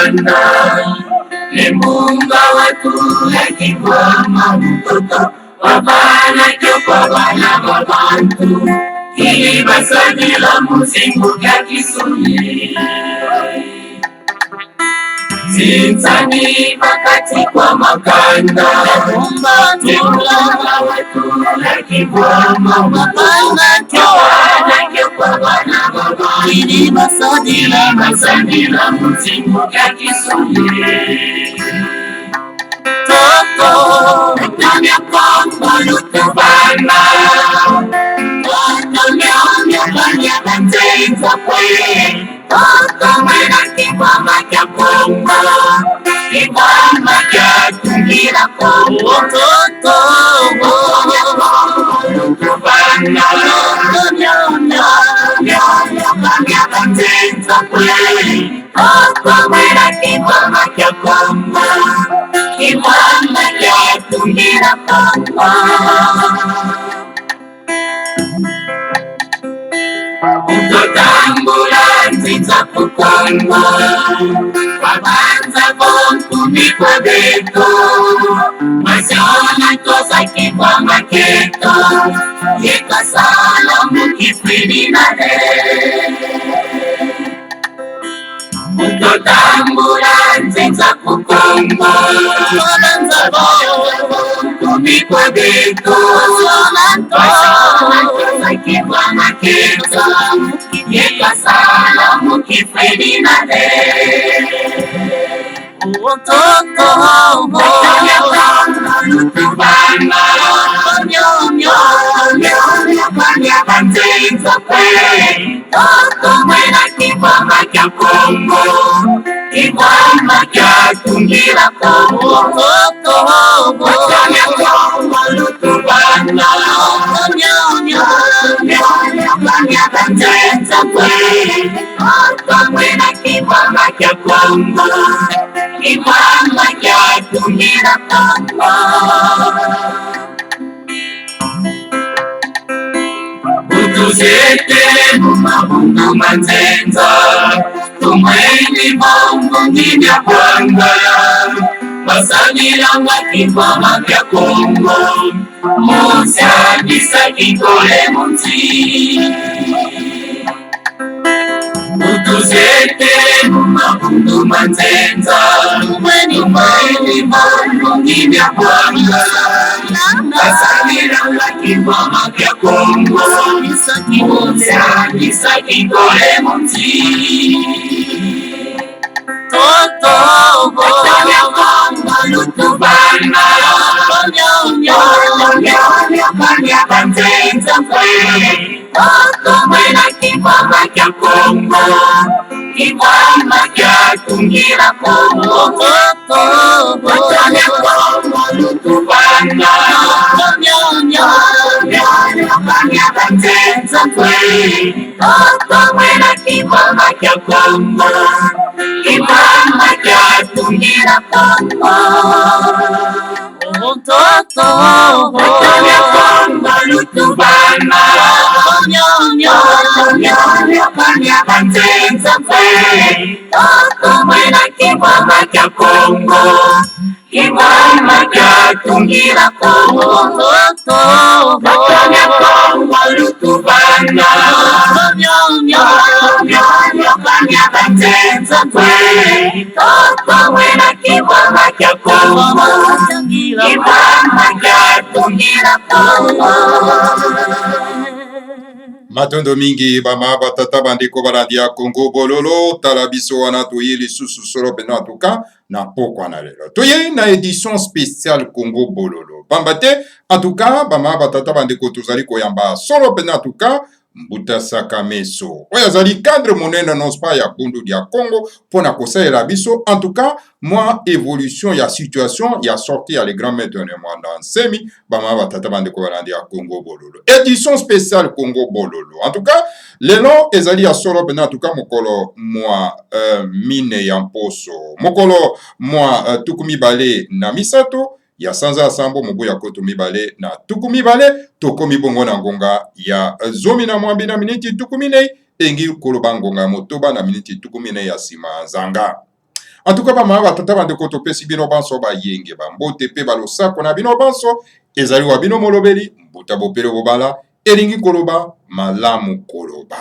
makanda Limunga watu yakigwama mtoto wabana kyokwa bana babantu ili basagila muzingu kya kisuni Zinzani makati kwa makanda Limunga watu yakigwama mtoto kyokwa bana babantu ili basagila muzingu kya kisuni Toto, Tanya Kongo Lutubana Toto Nyonyo Kanya Kanzenza Kwe Toto Mwena Kibama Kya Kongo Kibama Kya Tungira Kongo Toto Kongo Lutubana Toto Nyonyo Kanya Kanzenza Kwe Toto Mwena Kibama Kya Kongo Kibama Kya Tungira Kongo Utotambula nziza kukongo Wabanza bonkumi kwa beto Masiona tosa kibama keto Yeka salamu kifini na de Utotambula nziza kukongo Wabanza bonkumi kwa beto Masiona tosa kibama keto Yeka salamu kifini na de Toto Kanya Kongo Lutubana Nyonyo Kanya Kanzenza Kwe Toto Mwena Kibama Kya Kongo Kibama Kya Tungira Kongo Toto Kanya Kongo Lutubana Nyonyo Kanya Kanzenza Kwe Toto Mwena Kibama Kya Kongo Kibama Kya Tungira Kongo Utuzete mumabungu manzenza Tumweni bongo ngimya kwangala Basangilanga kibama kya Kongo Musa bisa kikole munzi Utuzete mumabungu manzenza Tumweni bongo ngimya kwangala Basangilanga kibama kya Kongo Musa bisa kikole munzi Toto Kanya Kongo Lutubana Nyonyo Kanya Kanzenza Kwe Toto Mwena Kibama Kya Kongo Kibama Kya Tungira Kongo Toto Kanya Kongo Lutubana Nyonyo Kanya Kanzenza Kwe Toto Mwena Kibama Kya Kongo Kibama Kya Tungira Kongo Toto Kanya Kongo Lutubana Nyonyo Kanya Kanzenza Kwe Toto Mwena Kibama Kya Kongo Kibama Kya Tungira Kongo Kanya Kongo Lutubana Nyonyo Kanya Kanzenza Kwe Toto Mwena Kibama Kya Kongo Kibama Kya Tungira Kongo Matondo mingi bama batata bandeko baradia Congo bololo talabiso wana toye lisusu solo pena atuka na pokwa na lelo toye na édition spéciale Congo bololo bambate atuka bama batata bandeko tozali koyamba solo pena atuka Mbuta Sakameso oyo azali cadre monene non pas ya bundu dia Congo pona kosalela biso en tout cas moi évolution ya situation ya sorti ya les grands maîtres de monde en semi bama batata bandeko balandi ya Congo bololo édition spéciale Congo bololo en tout cas lelo ezali ya solo pena en tout cas mokolo moi mine ya mposo mokolo moi tukumi bale na misato ya sanza sambo mobu ya koto mibale na tukumi bale tokomi bongo na ngonga ya zomi na mwambi na miniti tukumi nei engi koloba ngonga motoba na miniti tukumi nei ya sima zanga En tout cas bamama batata bandeko topesi bino banso bayenge bambote pe balosako na bino banso ezali wa bino molobeli mbuta bopele bobala elingi koloba malamu koloba.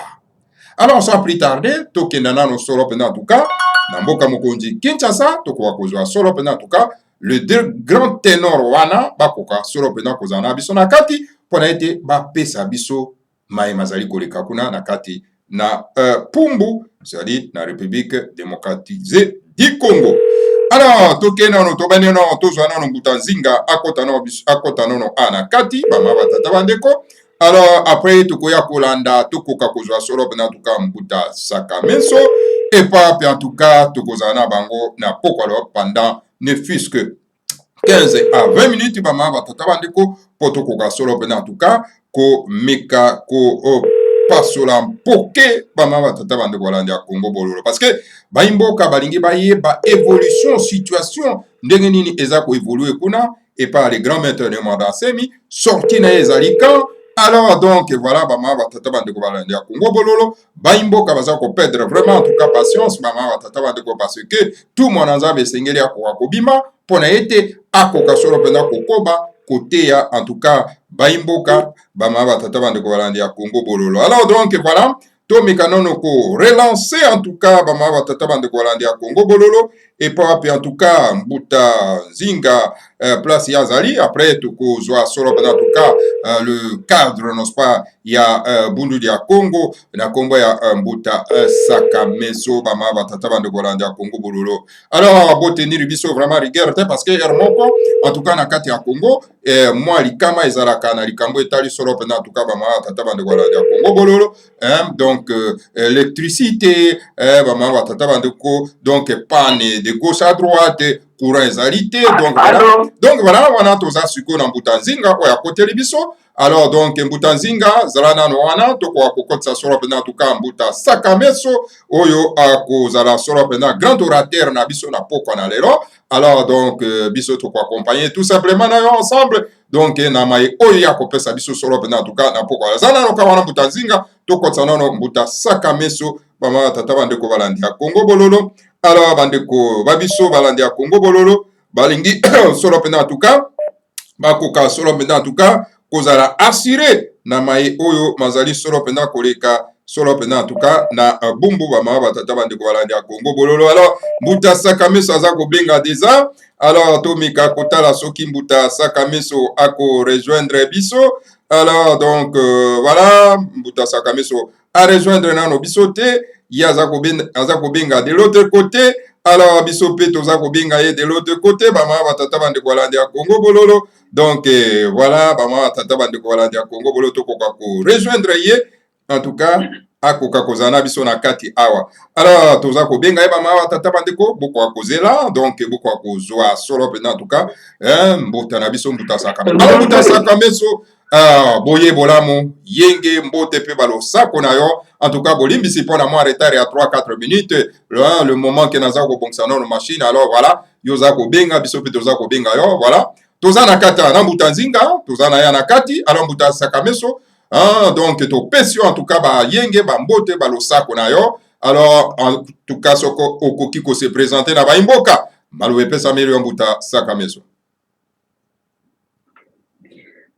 Alors sans plus tarder tokenda nano solo pena en tout cas na mboka mokonzi Kinshasa tokoka kozwa solo pena en tout cas le deux grand ténor wana bakoka solo pena kozala na biso na kati mpona ete bapesa biso mayema azali koleka kuna na kati na Pumbu, c'est-à-dire na République démocratisée du Congo. Alors tokenda no tobani no tozwa nano mbuta nzinga akota nono ana kati bama batata bandeko. Alors après tokoya kolanda tokoka kozwa solo pena en tout cas mbuta Sakameso et pas en tout cas tokozala na bango na pokwa pendant ne fût-ce que 15 à 20 minutes bama batata bandeko po tokoka solo pena en tout cas ko meka ko pasola mpoke bama batata bandeko balandi ya Congo bololo parce que baimboka balingi bayeba évolution situation ndenge nini eza ko évoluer kuna et par les grands maîtres de Mandasemi sorti na ezali quand. Alors donc voilà bama batata bandeko balandi ya Congo bololo baimboka baza ko perdre vraiment en tout cas patience bama batata bandeko parce que tout mon nzambe esengeli akoka kobima pona ete akoka solo pena kokoba côté ya en tout cas baimboka bama batata bandeko balandi ya Congo bololo. Alors donc voilà to mekanono ko relancer en tout cas bama batata bandeko balandi ya Congo bololo et pas en tout cas mbuta zinga place yazali après toko zwa solo en tout cas le cadre n'est-ce pas ya bundu dia Congo na Congo ya mbuta Sakameso bama batata bandeko balandi ya Congo bololo. Alors botenir biso vraiment rigueur parce que hermoko en tout cas na kati ya Congo moi likama ezalaka na likambo etali solo en tout cas bama batata bandeko balandi ya Congo bololo donc électricité bama batata bandeko donc panne de gauche à droite courant ezalité donc voilà wana toza siko na mbuta nzinga oya koteli biso. Alors donc mbuta nzinga zala nano wana tokoka kokotisa solo pena en tout cas mbuta Sakameso oyo akozala solo pena grand orateur na biso na pokwa na lelo. Alors donc biso toko accompagner tout simplement na yo ensemble donc na mai oyo ya kopesa biso solo pena en tout cas na pokwa zala nano kawana mbuta nzinga tokotisa nano mbuta Sakameso bama tata bandeko balandi ya Congo bololo. Alors bandeko babiso balandi ya Congo bololo balingi solo pena en tout cas bakoka solo pena en tout cas kozala assuré na mai oyo mazali solo pena koleka solo pena en tout cas na bumbu bama batata bandeko balandi ya Congo bololo. Alors mbuta Sakameso aza kobenga déjà. Alors tomika kotala soki mbuta Sakameso ako rejoindre biso. Alors donc voilà mbuta Sakameso a rejoindre nano biso te ya aza kobenga de l'autre côté. Alors biso pe toza kobenga ye de l'autre côté bama batata bandeko balandi ya Congo bololo. Donc voilà bama batata bandeko balandi ya Congo bololo tokoka ko rejoindre ye en tout cas akoka kozana biso na kati awa. Alors toza kobenga ye bama batata bandeko boko kozela donc boko kozwa solo pena en tout cas mbota na biso mbuta Sakameso. Alors mbuta Sakameso boye bolamu yenge mbote pe balosako na yo en tout cas bolimbisi pona moi retard ya 3-4 minutes le moment que naza ko bongsa no machine. Alors voilà yoza ko benga biso pe toza ko benga yo voilà toza na kata na mbuta nzinga toza na ya na kati. Alors mbuta Sakameso donc to pesio en tout cas ba yenge ba mbote balosako na yo. Alors en tout cas soko okoki ko se présenter na ba imboka maluwe pesa miri mbuta Sakameso.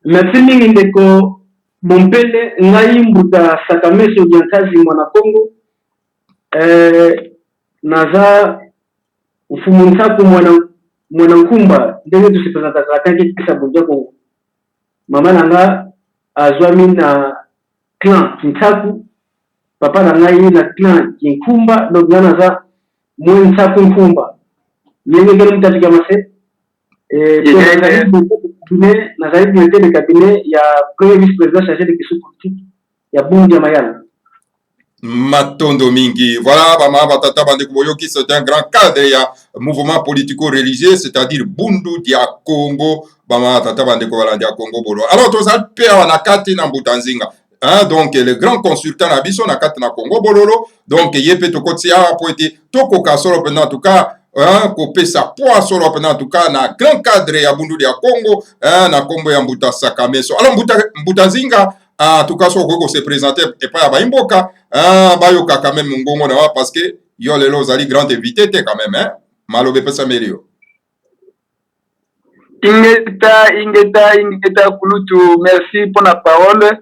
Merci mingi ndeko Bompele ngai mbuta Sakameso Diankazi mwana Kongo naza ufumu nsaku mwana nkumba ndenge tusipresenta katangi kisa bonja Kongo mama nanga azwami na clan Kinsaku papa na ngai na clan Kinkumba donc naza mwen nsaku nkumba yenge ngelo mtafika mase nazali directeur de cabinet ya premier vice-président chargé de questions politiques ya Bundu ya Mayala. Matondo mingi. Voilà, bama batata bandeko boyoki, c'est un grand cadre ya mouvement politico-religieux, c'est-à-dire Bundu dia Congo, bama batata bandeko balandi ya Congo bolo. Alors tozali pe na kati na mbuta nzinga. Donc le grand consultant na biso na kati na Congo bololo. Donc yepe tokotia po ete tokoka solo pena en tout cas kopesa poa solo pena en tout cas na grand cadre ya Bundu ya Congo na kombo ya mbuta Sakameso. Alors mbuta nzinga en tout cas soko se présenter et pas ya baimboka bayoka quand même ngongo na parce que yo lelo zali grand invité te quand même malobe pesa melio. Ingeta kulutu, merci pour la parole.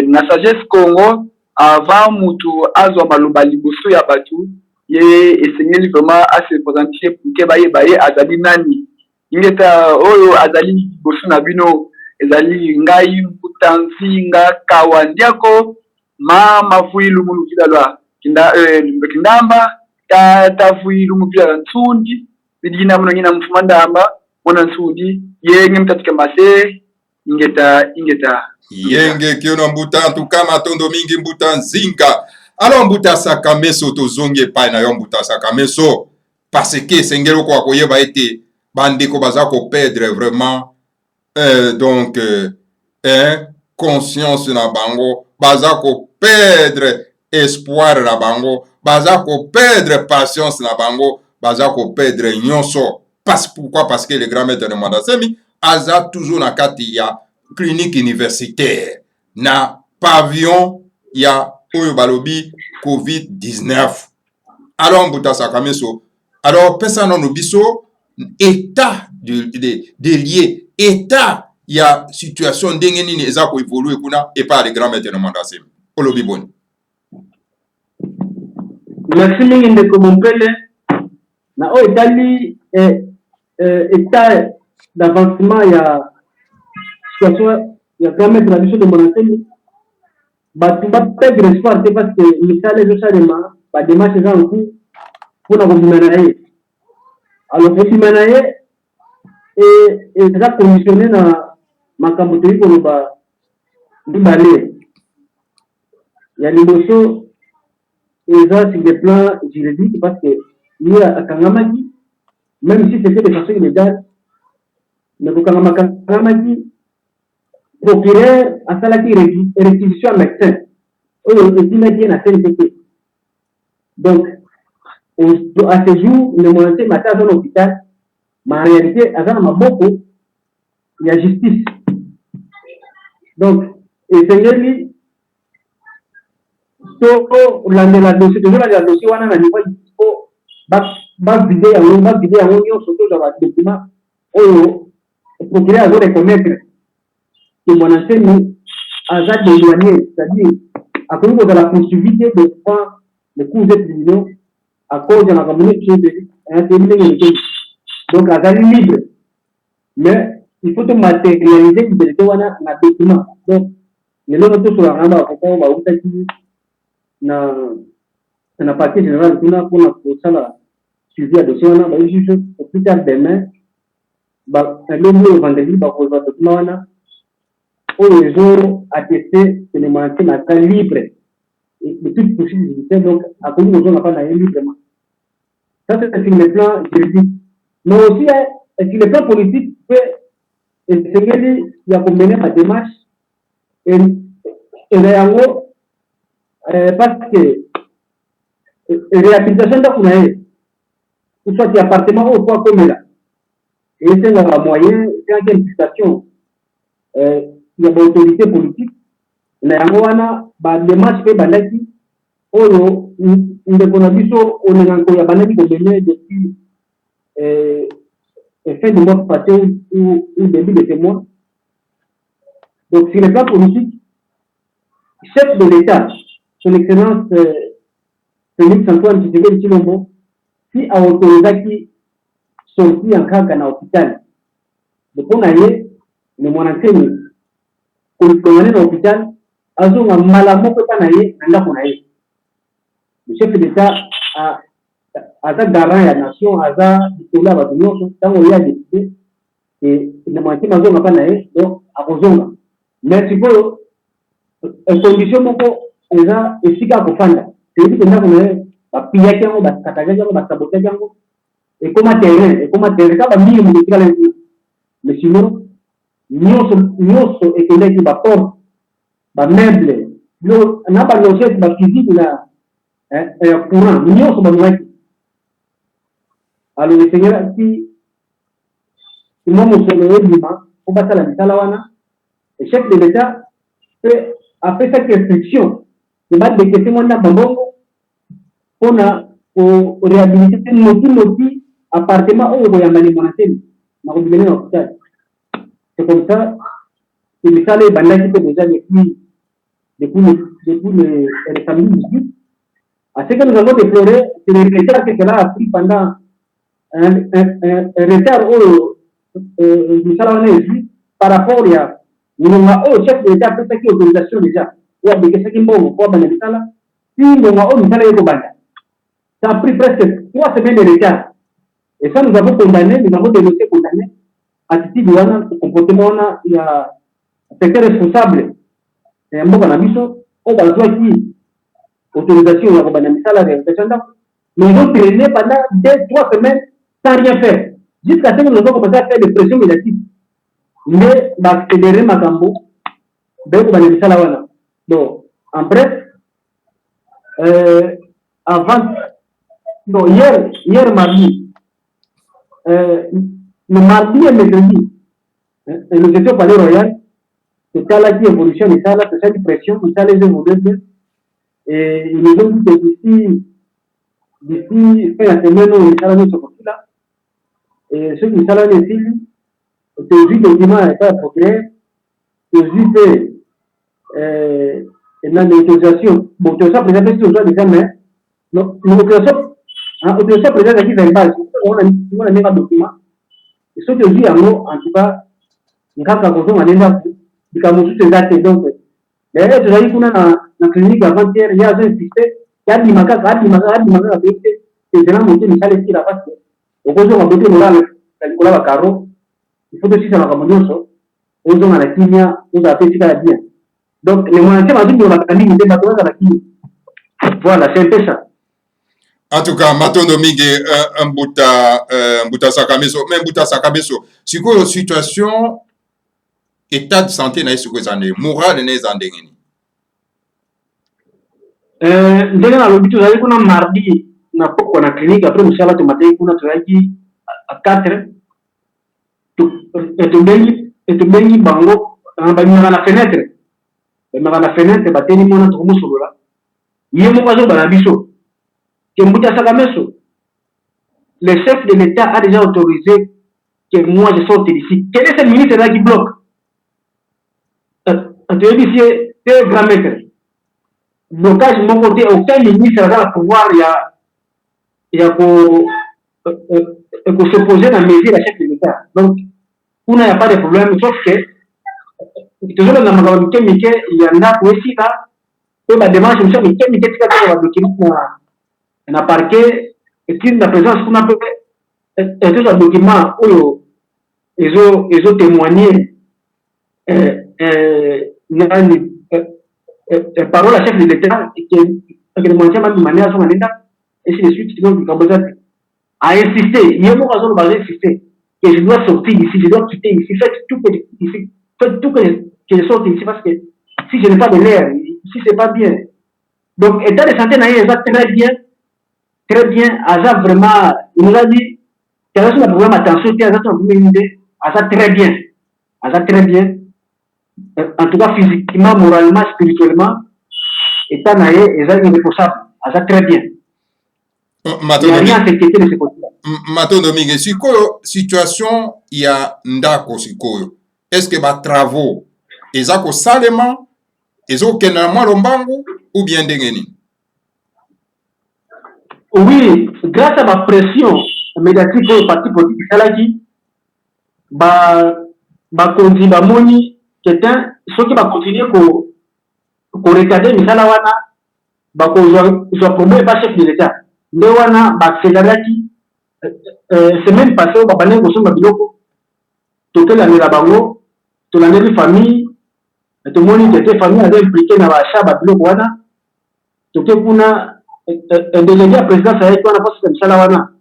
Na sagesse Congo, avant mutu azwa maloba liboso ya batu, ye esengeli vraiment à se présenter pour que baye azali nani. Ingeta oyo azali liboso na bino, ezali ngai mputanzi nga kawandiako mama fuilu mulu kidalwa kindamba ta fuilu mupila ntsundi bidina muno nyina mfumandamba mwana nsudi yenge mtatika mase ingeta yenge kiono mbuta ntuka matondo mingi mbuta nzinga. Alors mbuta sakameso tozongi epai na yo mbuta sakameso parce que sengelo kwa koyeba ete bandeko baza ko perdre vraiment donc conscience na bango, baza ko perdre espoir na bango, baza ko perdre patience na bango, baza ko perdre nyonso. Pourquoi? Parce que le grand maître de Mwandasemi aza toujours na kati ya clinique universitaire na pavillon ya oyo balobi COVID-19. Alors mbuta sakameso, alors pesa no biso état de lié, état ya situation ndenge nini eza ko évoluer kuna et pas le grand maître de Mwandasemi. Olobi boni. Merci mingi ndeko Mompele na o etali état d'avancement ya situation ya grand maître na biso de Mwandasemi batu bapegre espoir te parce que misala ezosalema badémarche eza en cours mpona kobima na ye. Alors kobima na ye eza conditionné na makambo toyi koloba mibale ya liboso eza sur le plan juridique parce que ye akangamaki même si c'était de façon illégale mais kokangamaki procureur asalaki réquisition ya médecin oyo etimaki ye na CNPP. Donc à ce jour le Mwandasemi ata aza na hôpital mais en réalité aza na maboko ya justice. Donc esengeli tolandela dossier tozolandela dossier wana na niveau po bavide yango nyonso tozwa badocument oyo procureur azoreconnaître que Mwandasemi aza déloigné, c'est-à-dire akoki kozala poursuivi te devant le cours de tribunaux à cause ya makambo neti ndenge. Donc azali libre mais il faut matérialiser liberté wana na document. Donc lelo tosolanga bakoko bautaki na partie générale kuna mpona kosala suivi ya dossier wana bajuge au plus tard demain lobi oyo vendredi bakozwa document wana oyo ezo attesté que le Mwandasemi aza libre de toute poursuite judiciaire. Donc akoki kozonga mpa na ye librement. Ça c'est sur le plan juridique, mais aussi sur le plan politique pe esengeli ya komene ma démarche ena yango parce que réhabilitation ndako na ye soit appartement oyo po akomela esengaka moyen esengaki implication ya baautorité politique na yango wana badémarche mpe bandaki oyo ndeko na biso olenganko ya bandaki komene depuis fin du mois passé ou début de ce mois. Donc sur le plan politique, chef de l'État, son excellence Félix Antoine Tshisekedi Tshilombo, si a autorisé sorti en kaka na hôpital de konaye le Mwandasemi kolongane na hôpital azonga mbala moko pa na ye na ndako na ye. Le chef de l'État aza garant ya nation, aza likolo ya bato nyonso ntango ye adécide le Mwandasemi azonga pa na ye, donc akozonga. Mais sikoyo condition moko eza esika ya kofanda toyebi ke ndako na ye bapiyaki yango bakataki yango basabotaki yango ekoma terrain ka bamili moto etikala yango. Mais sinon nyonso ekendeki baporte bameuble na balogete baphysique na ya courant nyonso bamwaki. Alors esengelaki mwa mosolo ebima po basala misala wana. Le chef de l'État a fait cette restriction de battre des questions de Bambongo pour réhabiliter noti appartement oyo boyambani monateni na kobimene na hôpital. C'est comme ça que misala ebandaki mpe déjà depuis le samedi 18. À ce que nous avons déploré, c'est le retard que cela a pris pendant un retard au misala par rapport à le chef de l'État a fait autorisation déjà. Ou a béqué ce qui mbongo pour bana misala. Si misala yeko banda. Ça a pris presque 3 semaines de retard. Et ça, nous avons condamné, nous avons dénoncé, condamné, attitude de comportement, il y a un secteur responsable. Et un mot qu'on a mis, on va jouer qui autorisation, on va mis ça la réalisation. Mais ils ont traîné pendant 2-3 semaines sans rien faire. Jusqu'à ce que nous avons commencé à faire des pressions médiatiques. Mais, accélérer ma cambo, donc on va mis ça là. Donc, en bref, avant, non, hier mardi, le mardi et mercredi, nous étions au Palais Royal, c'était là qui évolution, et ça, là, c'est ça une pression, et ça, les évolutions bien. Et ils nous ont dit que d'ici fin de semaine, nous allons nous sortir là. Et ceux qui sont là, les filles, c'est juste le dimanche, et ça, pour créer, c'est juste une négociation. Bon, tu as ça, présenté sur le déjà, mais, non, négociation, autorisation présidente qui verbal, on a mis un document. Et ce que je dis en tout cas, il y a un peu de dates. Donc, les règles de la clinique avant-hier, il y a un système, il y a des macaques, et des gens montés, mais ça les tire à face. Au cours de la beauté, on a carreau, il faut aussi ça va comme nous, on a la chimia, on a fait ça bien. Donc, les moyens de la clinique, c'est pas la clinique. Voilà, c'est un peu ça. En tout cas, matondo mingi mbuta sakameso, mais mbuta sakameso. Siko situation état de santé na siko zande, moral na zande ngeni. Ndenge na lobi tozali kuna mardi na poko na clinique après musala to matin kuna tozali à 4 to bengi bango na fenêtre. Na fenêtre bateni mona to musolola. Yemo kazo bana biso. Que Mbouta Sakameso, le chef de l'État a déjà autorisé que moi je sorte d'ici. Quel est ce ministre-là qui bloque? C'est grand maître. Blocage de mon côté, aucun ministre n'a le pouvoir, il y a pour s'opposer dans la mesure à chef de l'État. Donc, il n'y a pas de problème, sauf que toujours dans ma il y en a pour ici, là, et ma démarche, je me suis dit, on a parqué et qui la présence qu'on a fait tout un document où ils ont témoigné parole à chef de l'État qui le maintient même de manière à son mandat et ainsi de suite donc a insisté il y a beaucoup de insister que je dois sortir d'ici, je dois quitter ici, faites tout que je sorte ici parce que si je n'ai pas de l'air, si c'est pas bien. Donc état de santé n'a pas très bien, Aza vraiment, il nous a dit, qu'il y a un problème attention, qu'il y a une idée, Aza très bien. En tout cas, physiquement, moralement, spirituellement, état naïe, Aza est responsable, Aza très bien. Il n'y a rien à s'inquiéter de ce côté-là. Matondo Mingi, si situation, il y a ndako sikoyo, est-ce que les travaux, ils ont salement, ils ont kenama lombangu, ou bien dengeni? Oui, grâce à ma pression médiatique au parti politique Salagi, continue moni quelqu'un ceux qui va continuer pour retarder misala wana je promets pas chef de l'État nde wana accéléraki semaine passée au babane ko somba biloko tokela mira bango to la même famille to moni que famille a impliqué na achat ba biloko wana toke kuna délégué à président ça est quoi na poste de misala wana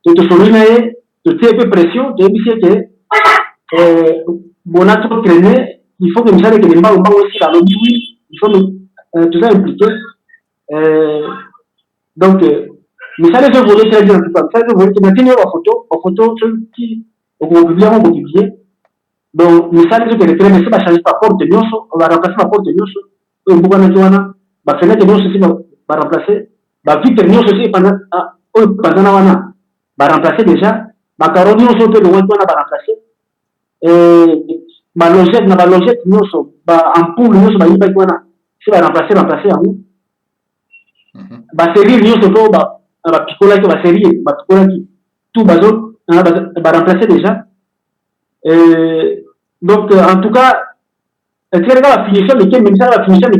to solina e to tie pression to bisie que bona to traîner il faut que misala que lemba aussi la lobby oui il faut tout ça impliqué donc misala je voulais très bien ça je voulais que maintenant la photo qui au publier donc misala je que le traîner ça changer pas porte nyoso on va remplacer la porte nyoso et beaucoup na wana ba fenêtre nyoso si ba remplacer ba vitre nyoso si pendant wana remplacer déjà macaroni on peut le voir ba remplacer ba logette nyonso ba ampoule nyonso ba yiba kwana si ba remplacer yango ba série nyonso to ba picola ki ba série ba picola ki tout bazo ba remplacer déjà donc en tout cas la finition de la finition de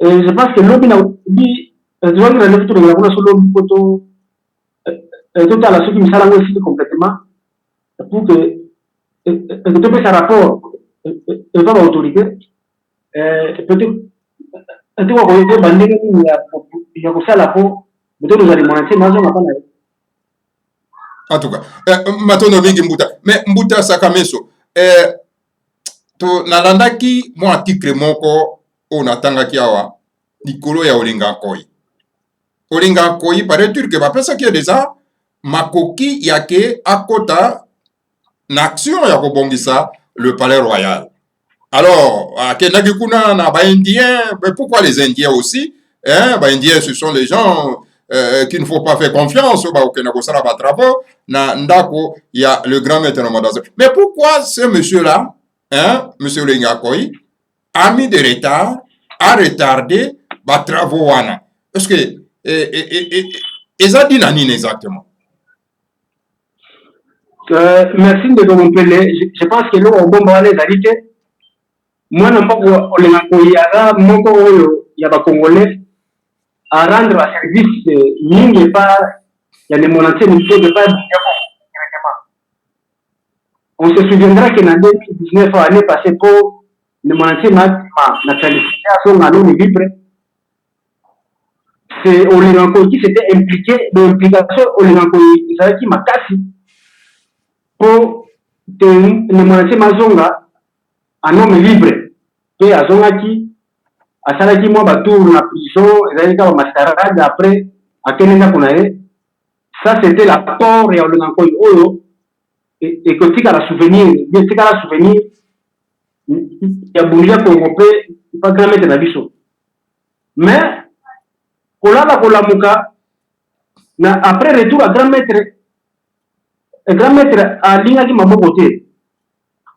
je pense que l'objet bi je vois que la lecture de la bonne sur l'objet photo tout à la suite qui me aussi complètement pour que tu fais un rapport devant l'autorité peut-être tu vois que bandé il y a ça là pour peut-être nous allons monter mais on n'a pas. En tout cas matono vingi mbuta mais mbuta sakameso to nalandaki mo article moko onatangaki awa likolo ya olinga nkoi paraît-il que bapesaki ye déjà makoki yake akota na action ya kobongisa le palais royal. Alors akendaki kuna na baindien, mais pourquoi les indiens aussi baindien ce sont les gens qu'il ne faut pas faire confiance okenda kosala batravo na ndako ya le grand maître Mondazé. Mais pourquoi ce monsieur là monsieur Olinga Nkoi a mis de retard, a retardé les travaux wana? Parce que ça dit nanine exactement. Merci de mon pélé. Je pense que nous on bomba les alliés. Moi non pas Olinga Nkoi ara moko oyo ya ba congolais à rendre un service mingi pas ya ne monanté ni de pas on se souviendra que en 2019 année passée pour le monanté na qualification à l'eau libre. C'est Olinga Nkoi qui s'était impliqué dans l'implication Olinga Nkoi qui m'a cassé pour le monanté mazonga un homme libre et à zonga qui à ça qui moi batour na prison et là mascarade après à kenenga kunae ça c'était l'apport et Olinga Nkoi oyo et que tu as souvenir bien tu as souvenir il y a boulia congolais pas grand mettre na biso mais kolala kolamuka na après retour à grand maître à linga ki maboko te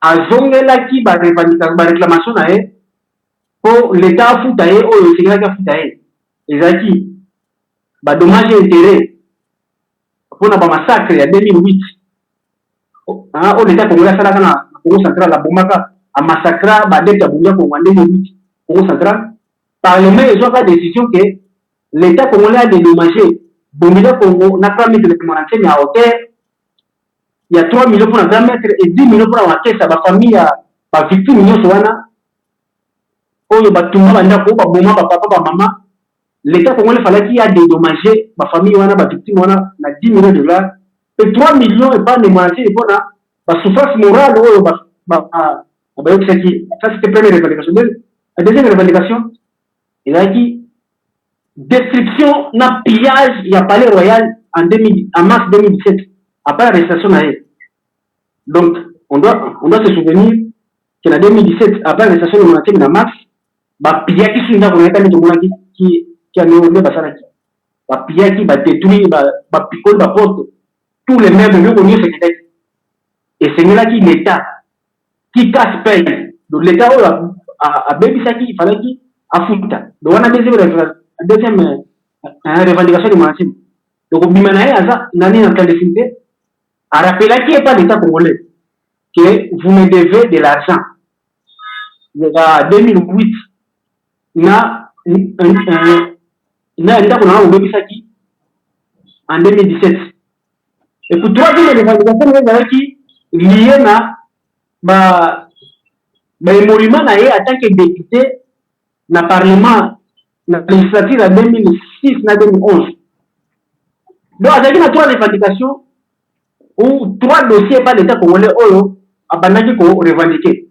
azongela ki ba réclamation na e pour l'état futa e oyo singela ka futa e ezaki ba dommage intérêt pour na ba massacre ya 2008 au l'état congolais sala kana Congo central la bomaka a massacra ba dette bunya ko en 2008 Congo central parlement ils ont pas décision que l'état congolais a dédommagé Bomila Congo n'a pas mis de monantene à hauteur il y a 3 millions pour la grand maître et 10 millions pour la caisse à la famille à la victime nyonso wana oyo batumba banda ko ba boma ba papa ba maman l'état congolais fallait qu'il y a dédommagé ma famille wana ba victime wana na 10 millions de dollars et 3 millions et pas de monantene pour na ba souffrance morale oyo ça c'était première revendication. La deuxième revendication il a dit destruction na pillage il y a palais royal en mars 2017 après l'arrestation naïe. Donc on doit se souvenir que en 2017 après l'arrestation de Monatemi en mars ba pillage qui sont dans le monde qui a néolé basara qui ba pillage qui va détruire ba picole ba porte tous les meubles de l'Union secrétaire et c'est là qui l'état qui casse paye donc l'état a baby ça qui il fallait qui a fouta donc on a deuxième revendication de Monatemi donc bimanae aza nani en clandestinité a rappelé qui est pas l'état congolais que vous me devez de l'argent en 2008 na l'état congolais baby ça qui en 2017 et pour troisième revendication qui lié na ba émolument na en tant que député na parlement na législature en 2006 na 2011 donc avec na trois revendications ou 3 dossiers par l'état congolais oyo abandaki ko revendiquer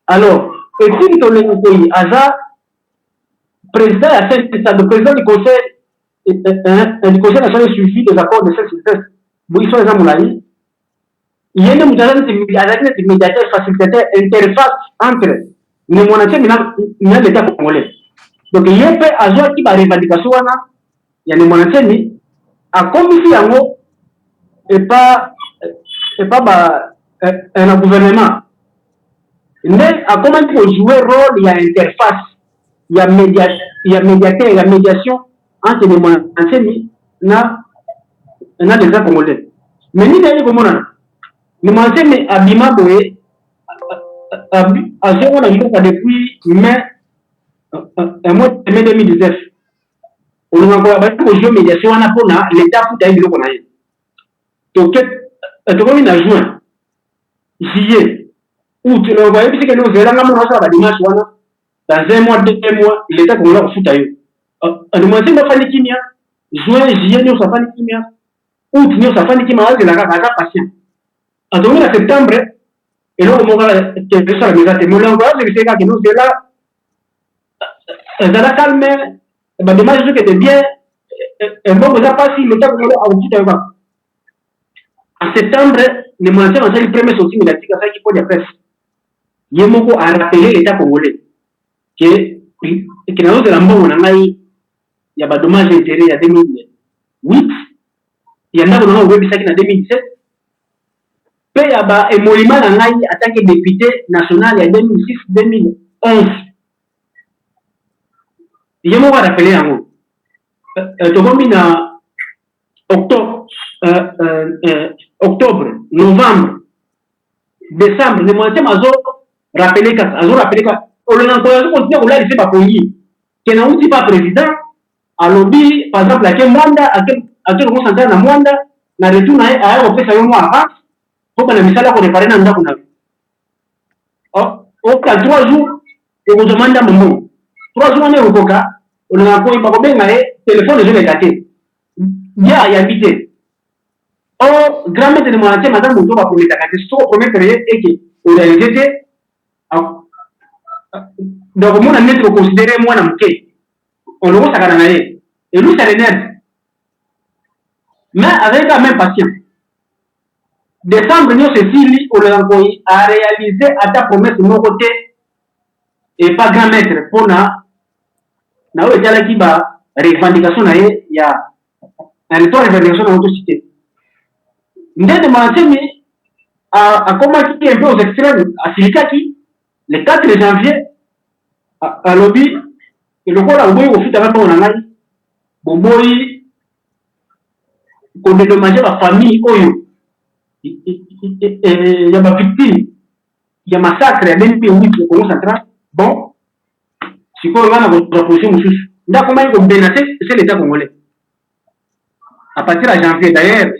alors et si Olinga Nkoi aza président à le président du conseil national de suivi des accords de Saint-Sylvestre Moïse Zamulani il y a une médiateur facilitateur interface entre les monarchies et l'état congolais donc il y a un peu à qui va revendication il y a les monarchies akombisi yango epa un gouvernement nde akomaki kojouer rôle ya interface ya médiateur ya médiation entre les Mwanasemi na les gens congolais. Mais ni d'ailleurs komona les Mwanasemi abima boye azongo na biloko depuis mai mois de mai 2019 olonga ko ba ko jouer médiation wana pona l'état futa biloko na ye tokomi na juin juillet août on va ébisi que nous verrons mon ça va dimanche wana dans un mois 2 mois l'état congolais va futa yo le mois de fani kimia juin juillet nous ça fani kimia août nous ça fani kimia de la kaka patient en donc en septembre et là on va que ça mais ça mon langage c'est que nous c'est là ça la calme bah dommage que c'était bien et bon ça pas si l'état congolais a futa yo en septembre le mois de c'est le premier sortie médiatique ça qui peut de presse Yemoko a rappelé l'état congolais que na de la mbongo na ngai ya ba dommage intérêt ya 2008 ya ndako na ngai webisaki na 2017 pe ya ba emolima na ngai en tant que député national ya 2006 2011 Yemoko a rappelé yango tokomi na octobre novembre décembre le mois de mazo rappeler que on a continué à laisser pas pongi que na uti pas président alobi par exemple à Mwanda à quel concentrer na Mwanda na retour na a pesa yo mois avant pour que na misala ko réparer na ndako na au cas 3 jours et vous demandez mon 3 jours na ukoka on a ko ba ko benga téléphone je l'ai gâté ya habité oh grand maître de mon ancien madame Moto va promettre que ce premier période et que on a été donc mon ami est considéré moi na mke on le voit ça na ye et lui ça l'énerve mais avec la même patient décembre nous Cécile on a réalisé à ta promesse de mon côté et pas grand maître pour na o etala ki ba revendication na ye ya na retour revendication na autocité ndende Mwanasemi a combattu un peu aux extrêmes à Silikaki le 4 janvier à lobby et le corps a oublié au fut avant mon angai bomboyi qu'on dédommager la famille oyo il y a ma victime il y a massacre ya 2008 le Congo central bon si quoi on a proposition monsieur nda comment il menacer c'est l'état congolais à partir de janvier d'ailleurs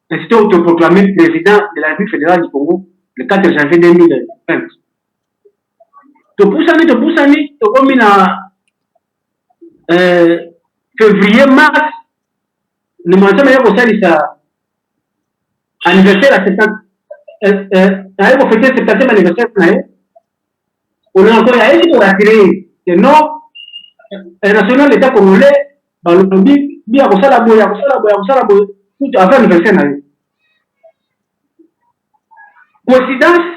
c'était autoproclamé président de la République fédérale du Congo le 4 janvier 2020 topusani tokomi na février mars le Mwanasemi ya kosalisa anniversaire à 70 aye kofete 70e anniversaire na ye on a encore aye pour attirer que non national l'état congolais balobi bi akosala boye tout avant anniversaire na ye coïncidence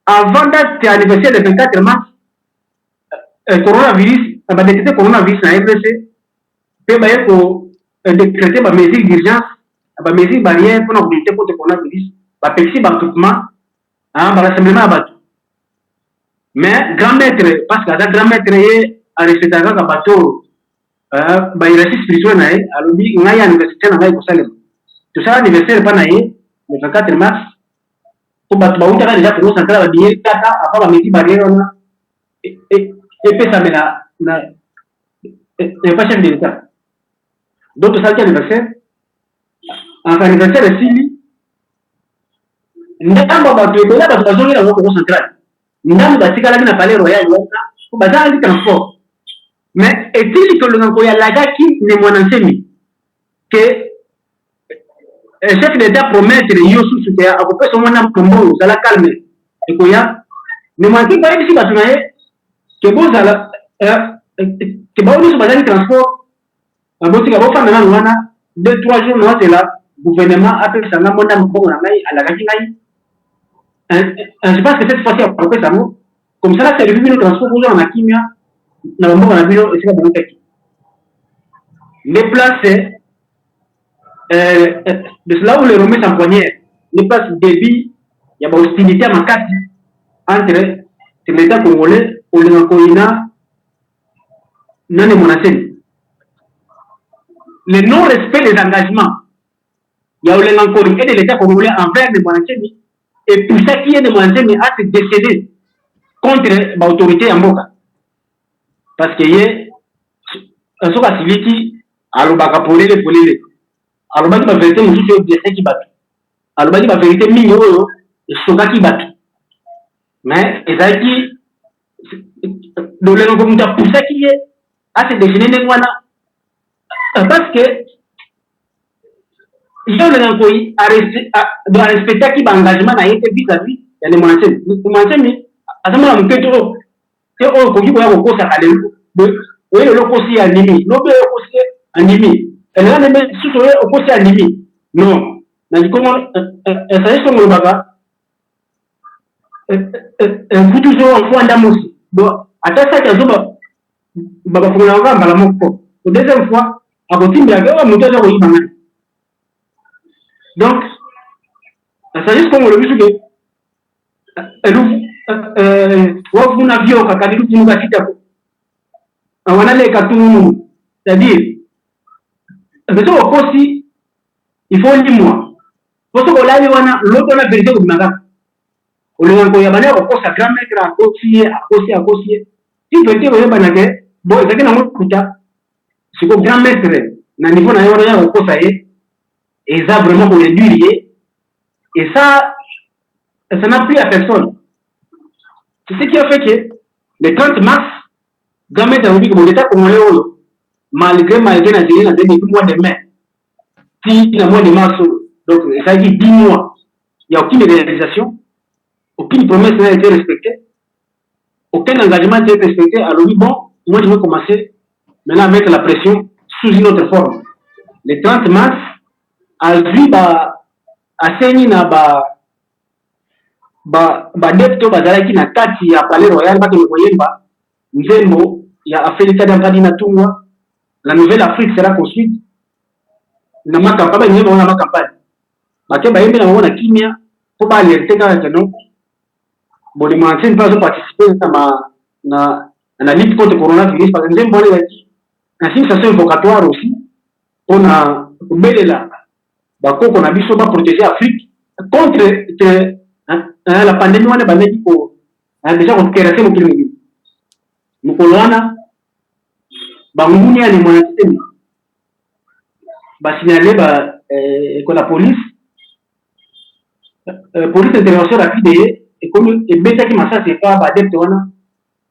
avant date anniversaire le 24 mars coronavirus ba décréter coronavirus na RDC pe ba yeko décréter ba mesure d'urgence ba mesure barrière pour lutter contre coronavirus ba pexi ba groupement ba rassemblement ba mais grand maître parce que grand maître ye a respecté ka bato ba irasi spirituel na ye alobi ngai anniversaire na ngai ko salema tout ça anniversaire pa na ye le 24 mars pour battre baouta déjà pour central la billet kata avant la mesure barrière na et pesa mena na et pas chef de l'état donc ça qui anniversaire en anniversaire sili ndamba bato ebola bato bazongi na Congo central ndamba batikala na palais royal wana ko bazali transport mais est-il que le nako ya lagaki ne Mwanasemi que chef d'État promettre yo sous que a ko son mwana pombo ça la calme et ko ya ne Mwanasemi ba ici ba tunaye que bon ça que ba oni bazali transport aboti ka bo fana na wana 2-3 jours non c'est là gouvernement appelle ça na monda mbongo na ngai alagaki ngai je pense que cette fois-ci on peut ça comme ça là c'est le but de transport pour on a kimia na mbongo na bilo c'est pas bon kaki les places de cela où les Romains s'empoignèrent. N'est pas ce débit, il y a une hostilité à Makati entre l'État congolais et l'Ankoïna, non et Monacène. Le non-respect des engagements, il y a eu l'Ankoïna et de l'État congolais envers les Monacène, et pour ça qui est de Monacène à se décéder contre l'autorité en Boka. Parce que il y a un soka civil à l'obaka polele. Alors, la vérité, nous sommes des qui battent. Alors, la vérité, nous sommes des qui battent. Mais, et ça qui, dans le monde, pour ça qui est, à se définir, parce que, il y a un pays à respecter qui engagement a été vis-à-vis de l'humanité. L'humanité, à ce moment-là, on peut trop, que on peut dire qu'on ça allait, oui, le loco aussi animé, l'obé aussi animé. Et là, les mecs, si tu veux, au côté animé. Non. Mais comment, ça est comme le baba. Vous toujours en fois d'amour. Bon, à ta ça, tu as dit, baba, pour l'envoi, baba, mon corps. Au deuxième fois, à côté de la guerre, mon deuxième fois, donc, ça est comme le bishop. Vous n'aviez aucun cas de l'outil, nous avons on a les cartons, c'est-à-dire, mais ça aussi, il faut 10 mois. Parce que là, l'autre, on a vérité au Naga. On a encore yabane, on a sa grand-mère à côté. Si vérité, on a banagé, bon, c'est que nous kuta, c'est que grand-mère, na niveau na yona ya ko ça et ça vraiment pour les durer. Et ça n'a plu à personne. C'est ce qui a fait que le 30 mars, grand-mère a dit que l'État congolais, malgré la mois de mai, si le mois de mars, donc ça dit 10 mois, il n'y a aucune réalisation, aucune promesse n'a été respectée, aucun engagement n'a été respecté. Alors oui, bon, moi je vais commencer maintenant à mettre la pression sous une autre forme. Le 30 mars, à vu à Seni na depto bazalaki na kati ya Palais Royal baki koyemba nzembo ya Afrika d'Ampadi na tungwa, la nouvelle Afrique sera construite. Na makampaba ni na makampani. Bakeba yembe na mona kimia pour ba alerter quand non. Bon les moyens pas participer na lutte contre le coronavirus parce que nzembo les qui na sensation invocatoire aussi on a belela bakoko na biso ba protéger Afrique contre la pandémie on a bandé ko déjà on kerase mo kilimo mukolwana banguni ya ni moyens signaler que la police intervention rapide et comme et bêta qui m'a ça c'est pas adepte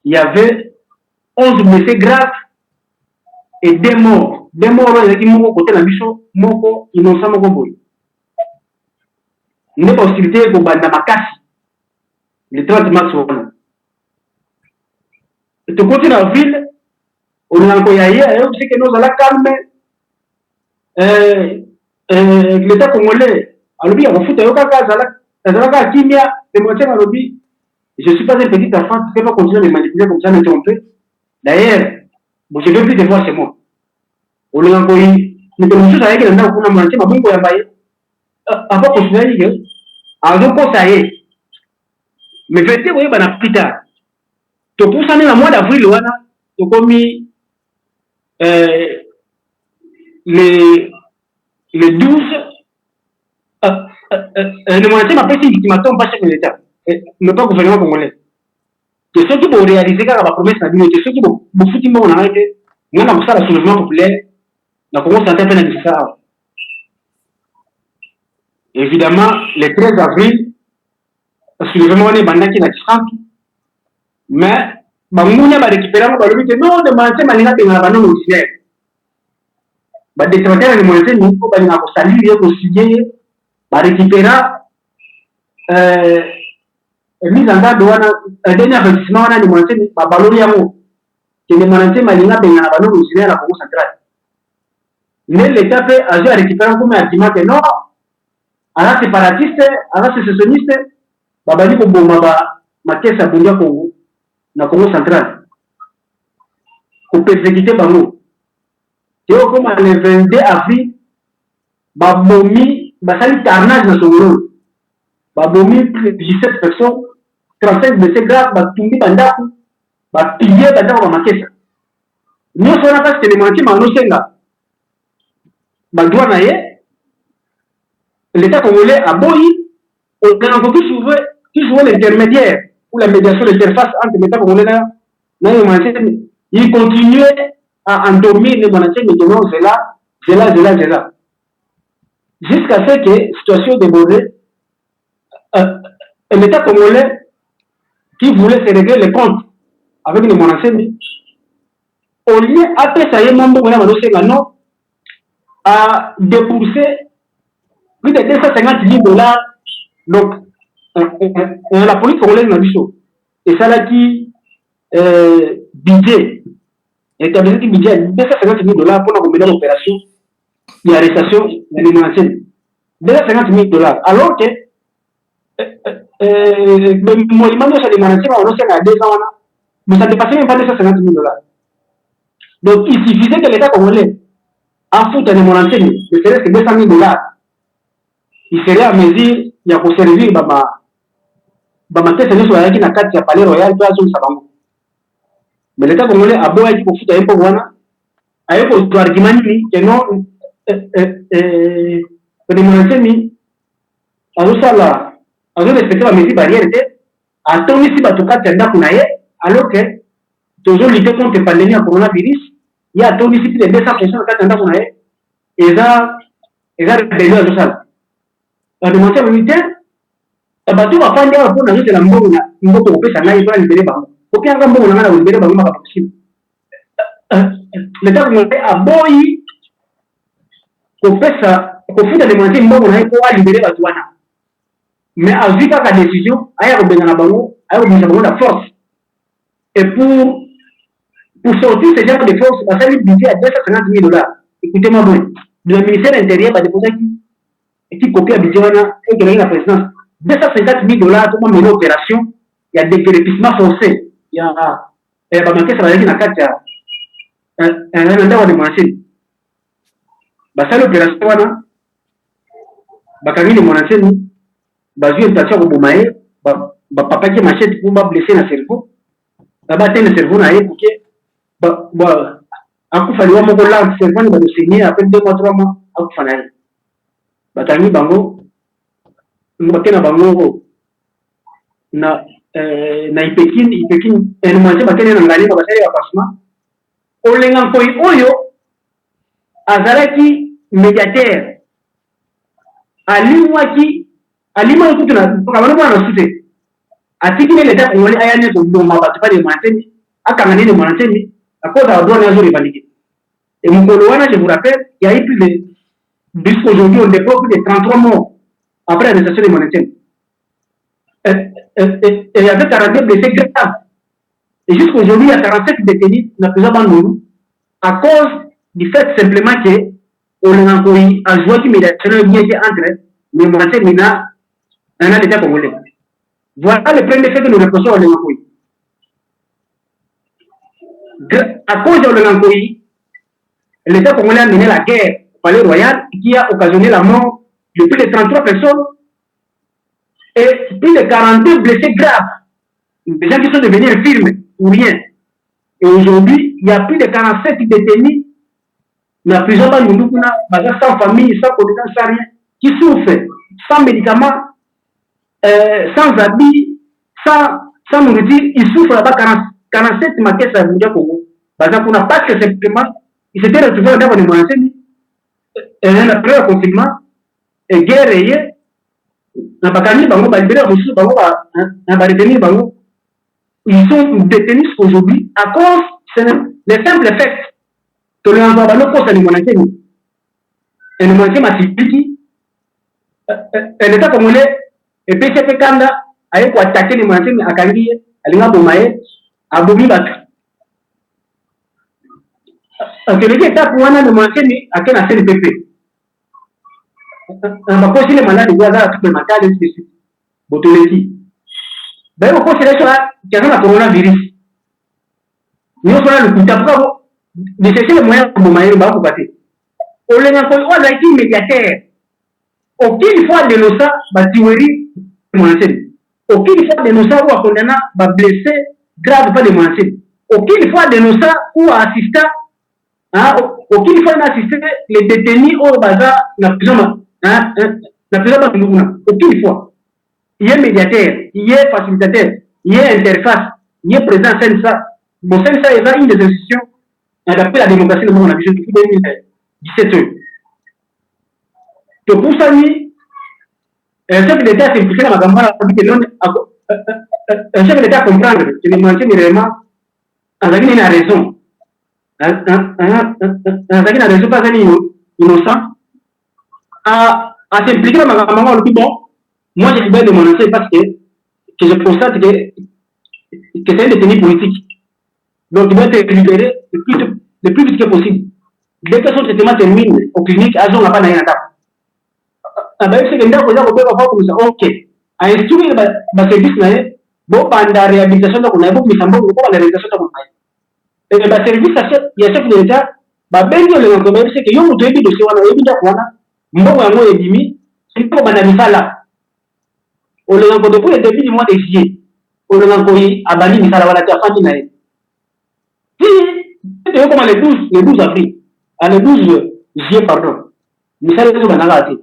il y avait 11 blessés graves et 2 morts qui moko côté la biso moko innocent moko boy n'est pas hostilité pour banda makasi le 30 mars et tout côté la ville on a encore yaye c'est que nous allons calmer l'État congolais, alors il y a un foot à Yoka, Kimia, et moi, je ne suis pas un petit enfant, je ne peux pas continuer à me manipuler comme ça, me tromper. D'ailleurs, je ne veux plus te voir chez moi. On a encore eu, mais comme je suis avec un homme, on a mangé ma bonne boyabaye. Avant qu'on se dise, alors qu'on ça y est. Mais vérité, vous voyez, plus tard. Tu pour ça, le mois d'avril, tu as commis le 12, le moitié m'a fait un ultimatum pas chef de l'État, mais pas gouvernement congolais. Que ceux qui vont réaliser quand la promesse n'a pas été, ceux qui vont foutre on a arrêté, nous on a ça le soulèvement populaire, la Congo santé peine de ça. Évidemment, le 13 avril, le soulèvement est bandaki na 30, mais Bangounia va récupérer un ballon que non, de mancher malina de la banon aussi. Bah des travailleurs de moyens il faut bien saluer concilier bah récupérer mise en garde un dernier investissement on a des moyens bah ballon yamo que les moyens malina de la banon aussi la Congo centrale mais l'État fait agir à récupérer comme argument que non à la séparatiste à la sécessionniste bah bali ko bomba ma caisse à Bunga Congo na Congo centrale pour persécuter bango. Et comme le 22 avril, babomi basali carnage na songolo babomi 17 personnes 35 blessés graves batumbi bandaku bapille bandako bamakesa nyonso wana kasi telemanti manosenga badroit na ye l'état congolais aboyi on a encore toujours l'intermédiaire ou la médiation d'interface entre l'état congolais na humanité il continue à endormir les humanité mais non zela jusqu'à ce que situation débordée l'état congolais qui voulait se régler les comptes avec les monacèmes au lieu après ça y est mon bon non à débourser plus de 250 000 $. Donc, la police congolaise n'a vu ça. Et ça là qui budget, établi qui budget 250 000 $ pour mener l'opération d'arrestation de l'humanité. 250 000 $. Alors que le monument de cette humanité, on a 2 ans, mais ça ne dépassait même pas 250 000 $. Donc, il suffisait que l'État congolais en fout à l'humanité, ne serait-ce que 200 000 $. Il serait à mesure ya kuservir bamakesa nyonso bayaki na kati ya palais royal to azongisa bango mais l'état congolais aboyaki kofuta ye mpo wana aye kozwa argument nini keno pedemonacemi azorespecte bamesure barrière te atongisi bato kati ya ndako na ye alors que tozolite contre pandémie ya coronavirus ye atongisi plus de 200 personnes kati ya ndako na ye eza rebellion azosala demande militaire bato bafandi awa mpona azozela mbongo kopesa ngai mpona libere bango okianga mbongo na ngai na kolibere bango maka possible leta congolais aboyi kofuta demande mbongo na ye mpo alibere bato wana mais azwi kaka décision aya kobengana bango aya kobimisa bango na force et pour sortir ce genre de force basali budget à 250 000 $. Écoutez-moi bien le ministère intérieur badeposaki qui copie à Bidjana et qui a la présidence. 250 000 $, pour mener l'opération, il y a des dépérissement forcé. Il y a manqué ça va aller dans 4 ans. Un endroit de machine. Ça l'opération, bakangini monaceni, bazu une station au Boumaï, papa qui machette pour blesser le cerveau. Là-bas, le cerveau n'a rien pour que. À coup, fallait voir mon là, le cerveau va nous saigner après 2 mois, 3 mois. À coup, fallait. Batangi bango mbakena bango na ipekin enumanche bakene na ngali bakale ya passement olenga nkoi oyo azalaki médiateur alima kutu na kabana bwana sute atiki ne leta ngoli ayane to ndoma batu pale manteni akangani ne manteni akoza droit na zuri bandiki et mukolo wana je vous rappelle il y a eu plus de jusqu'aujourd'hui, on déplore plus de 33 morts après l'arrestation des Monacènes. Et il y avait 42 blessés graves. Et jusqu'aujourd'hui, il y a 47 détenus dans plusieurs bandes à cause du fait simplement que Olengangoi a joué qui médiationnel bien entre les Monacènes et l'État congolais. Voilà le premier fait que nous reprochons à Olengangoi. À cause de Olengangoi, l'État congolais a mené la guerre palais royal qui a occasionné la mort de plus de 33 personnes et plus de 42 blessés graves. Des gens qui sont devenus infirmes ou rien. Et aujourd'hui, il y a plus de 47 détenus dans la prison sans famille, sans connaissance, sans rien, qui souffrent, sans médicaments, sans habits, sans nourriture. Ils souffrent là-bas 47 maquettes à Moudia Congo. Parce que simplement, ils s'étaient retrouvés dans les moyens. Et après le confinement, et guerre et ils sont détenus aujourd'hui à cause des simples faits que le environnement cause à l'humanité. Et l'humanité m'a dit l'État congolais et PCP Kanda a attaqué l'humanité à Kangi, à l'Ingabomae, à Boumibak. L'État pour un l'humanité à quel CNPP. Bakosi les malades doivent avoir tout le mental spécifique. Botoleki. Ben on considère ça qu'il y a un coronavirus. Nous sommes là le coup d'après nécessaire les moyens pour moyen bas pour battre. olenga ko wazaki médiateur aucune fois de ça batiweri mwanasemi aucune fois de ça ou condamna ba blessé grave pas de mwanasemi aucune fois de ça ou assista hein aucune fois assisté les détenus au baza na prison hein na prison ba nduna aucune fois il est médiateur il est facilitateur il est interface il est présent c'est ça bon c'est ça il y a une des institutions d'après la démocratie de mon avis depuis 2017 to pour ça ni chef d'État s'est impliqué dans ma campagne chef d'État comprendre que les mentions réellement Azaki n'a raison Azaki n'a raison pas innocent à s'impliquer dans ma campagne on dit bon moi j'ai libéré de mon ancien parce que je constate que c'est un détenu politique donc il doit être libéré le plus vite que possible dès que son traitement termine au clinique Azon n'a pas d'ailleurs c'est que ndako za kobeba kwa kumisa okay a instruire ba service na ye bo banda réhabilitation ko na bo misambo ko ba réhabilitation ko na et ba service ya chef de l'État ba benyo le ngombe c'est que yo muto yebi dossier wana yebi nda kuona mbongo yango yebimi siko bana misala o le ngombe depuis le début du mois de juillet o le ngombe abali misala wala ta fandi na ye si comme le 12 avril le 12 juillet pardon misala ko bana ngati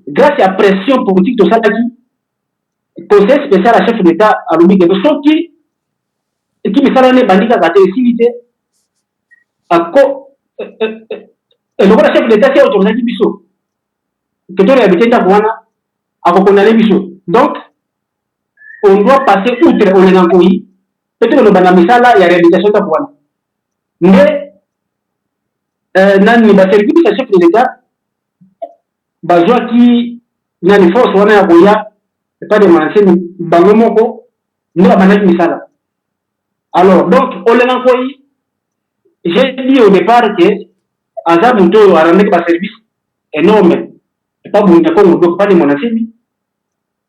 grâce à la pression politique de Salaki, conseil spécial à chef d'État à l'Omique, de ceux qui me salent bandits à la télécivité, à quoi le chef d'État qui a autorisé Bisso, que tu as habité dans Wana, à condamner Bisso. Donc, on doit passer outre au Lenankoui, peut-être le Banamisala et la réhabilitation de Wana. Mais, Nani, le service à chef de l'État, bazwa qui na ni force wana ya boya pas de manceni bango moko ndio banaki misala alors donc olenga koi j'ai dit au départ que azab muto arande ba service énorme pas bon d'accord donc pas de manceni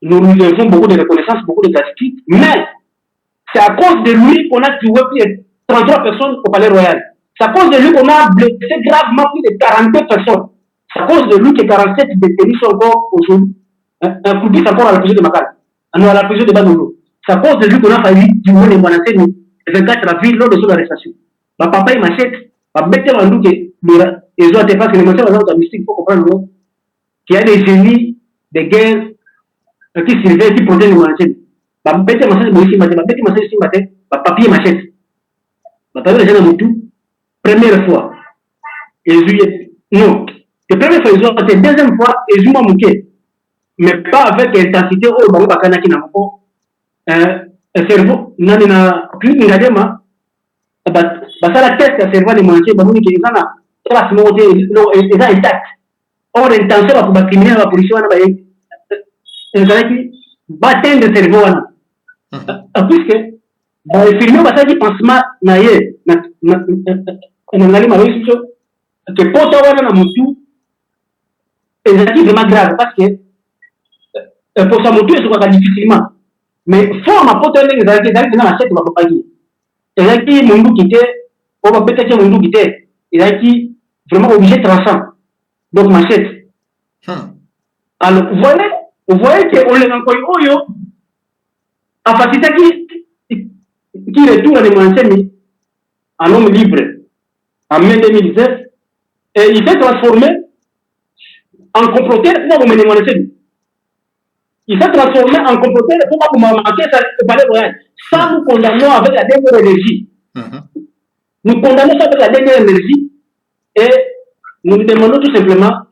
nous lui devons beaucoup de reconnaissance beaucoup de gratitude mais c'est à cause de lui qu'on a tué plus de 33 personnes au palais royal c'est à cause de lui qu'on a blessé gravement plus de 42 personnes. C'est à cause de lui que 47 détenus sont encore aujourd'hui. Un coup de encore à la prison de Makala. À la prison de Banolo. C'est à cause de lui qu'on a failli tuer les Monassés le 24 avril lors de son arrestation. Ma papa et ma chèque, ma bête en nous que les autres parce que les Monassés ont mystique, il faut comprendre qu'il y a des génies, des guerres qui surveillent, qui protègent les Monassés. Ma bête ma chèque, ma bête ma chèque, ma papier ma chèque. Ma papier ma chèque, première fois. Et non. La première fois, ils ont été deuxième fois, ils ont manqué. Mais pas avec intensité, oh, bah, bah, kanaki na moko. Cerveau, n'a plus de ngadema. Bah, ça la tête, le cerveau de manqué, bah, moni qui est là, ça se monter, ils ont intact. Or, l'intention, bah, pour criminel, la police, bah, ils ont battre le cerveau, puisque, bah, le film, bah, ça dit pansement, naïe, n'angali ma réussite, que pour toi, na mutu, c'est vraiment grave parce que pour sa moto, il se difficilement. Mais faut ma pote les dans la tête va pas dire. Et là qui mon qui était, on va peut-être mon qui était, et là qui vraiment obligé de transcender. Donc ma tête. Alors vous voyez que on les encore oyo à facilité qui retourne les mentions en homme libre en mai 2019 et il s'est transformé en comploteur pour vous mener mon essai. Il s'est transformé en comploteur pour vous marquer ça au palais royal. Ça, nous condamnons avec la dernière énergie. Nous condamnons ça avec la dernière énergie et nous lui demandons tout simplement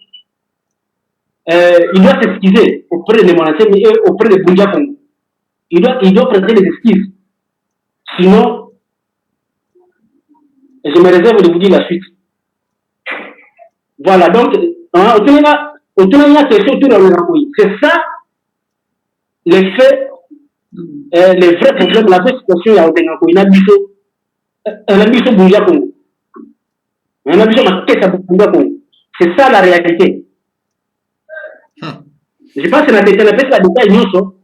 il doit s'excuser auprès de mon essai et auprès de Bundia Congo. Il doit prêter des excuses. Sinon, je me réserve de vous dire la suite. Voilà, donc, c'est ça les faits, les vrais problèmes, la vraie situation à Otenankoui. C'est ça la réalité. Je pense que la détail,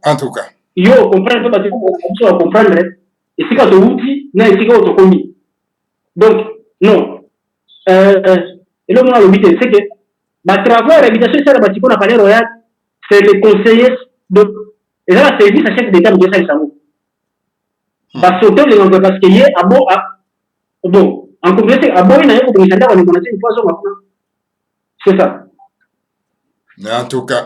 en tout cas. Yo, comprendre, parce que vous comprendre, et c'est quand on dit, non, c'est quand on commis. Donc, non. et le moment où c'est que ma travaux à l'habitation c'est la bâtiment à Palais Royal, c'est le conseiller de et là c'est service à chef d'état de ça Samo. Parce que parce qu'il y a bon en complété à bon il y a pour ça on connaît une fois c'est ça. En tout cas,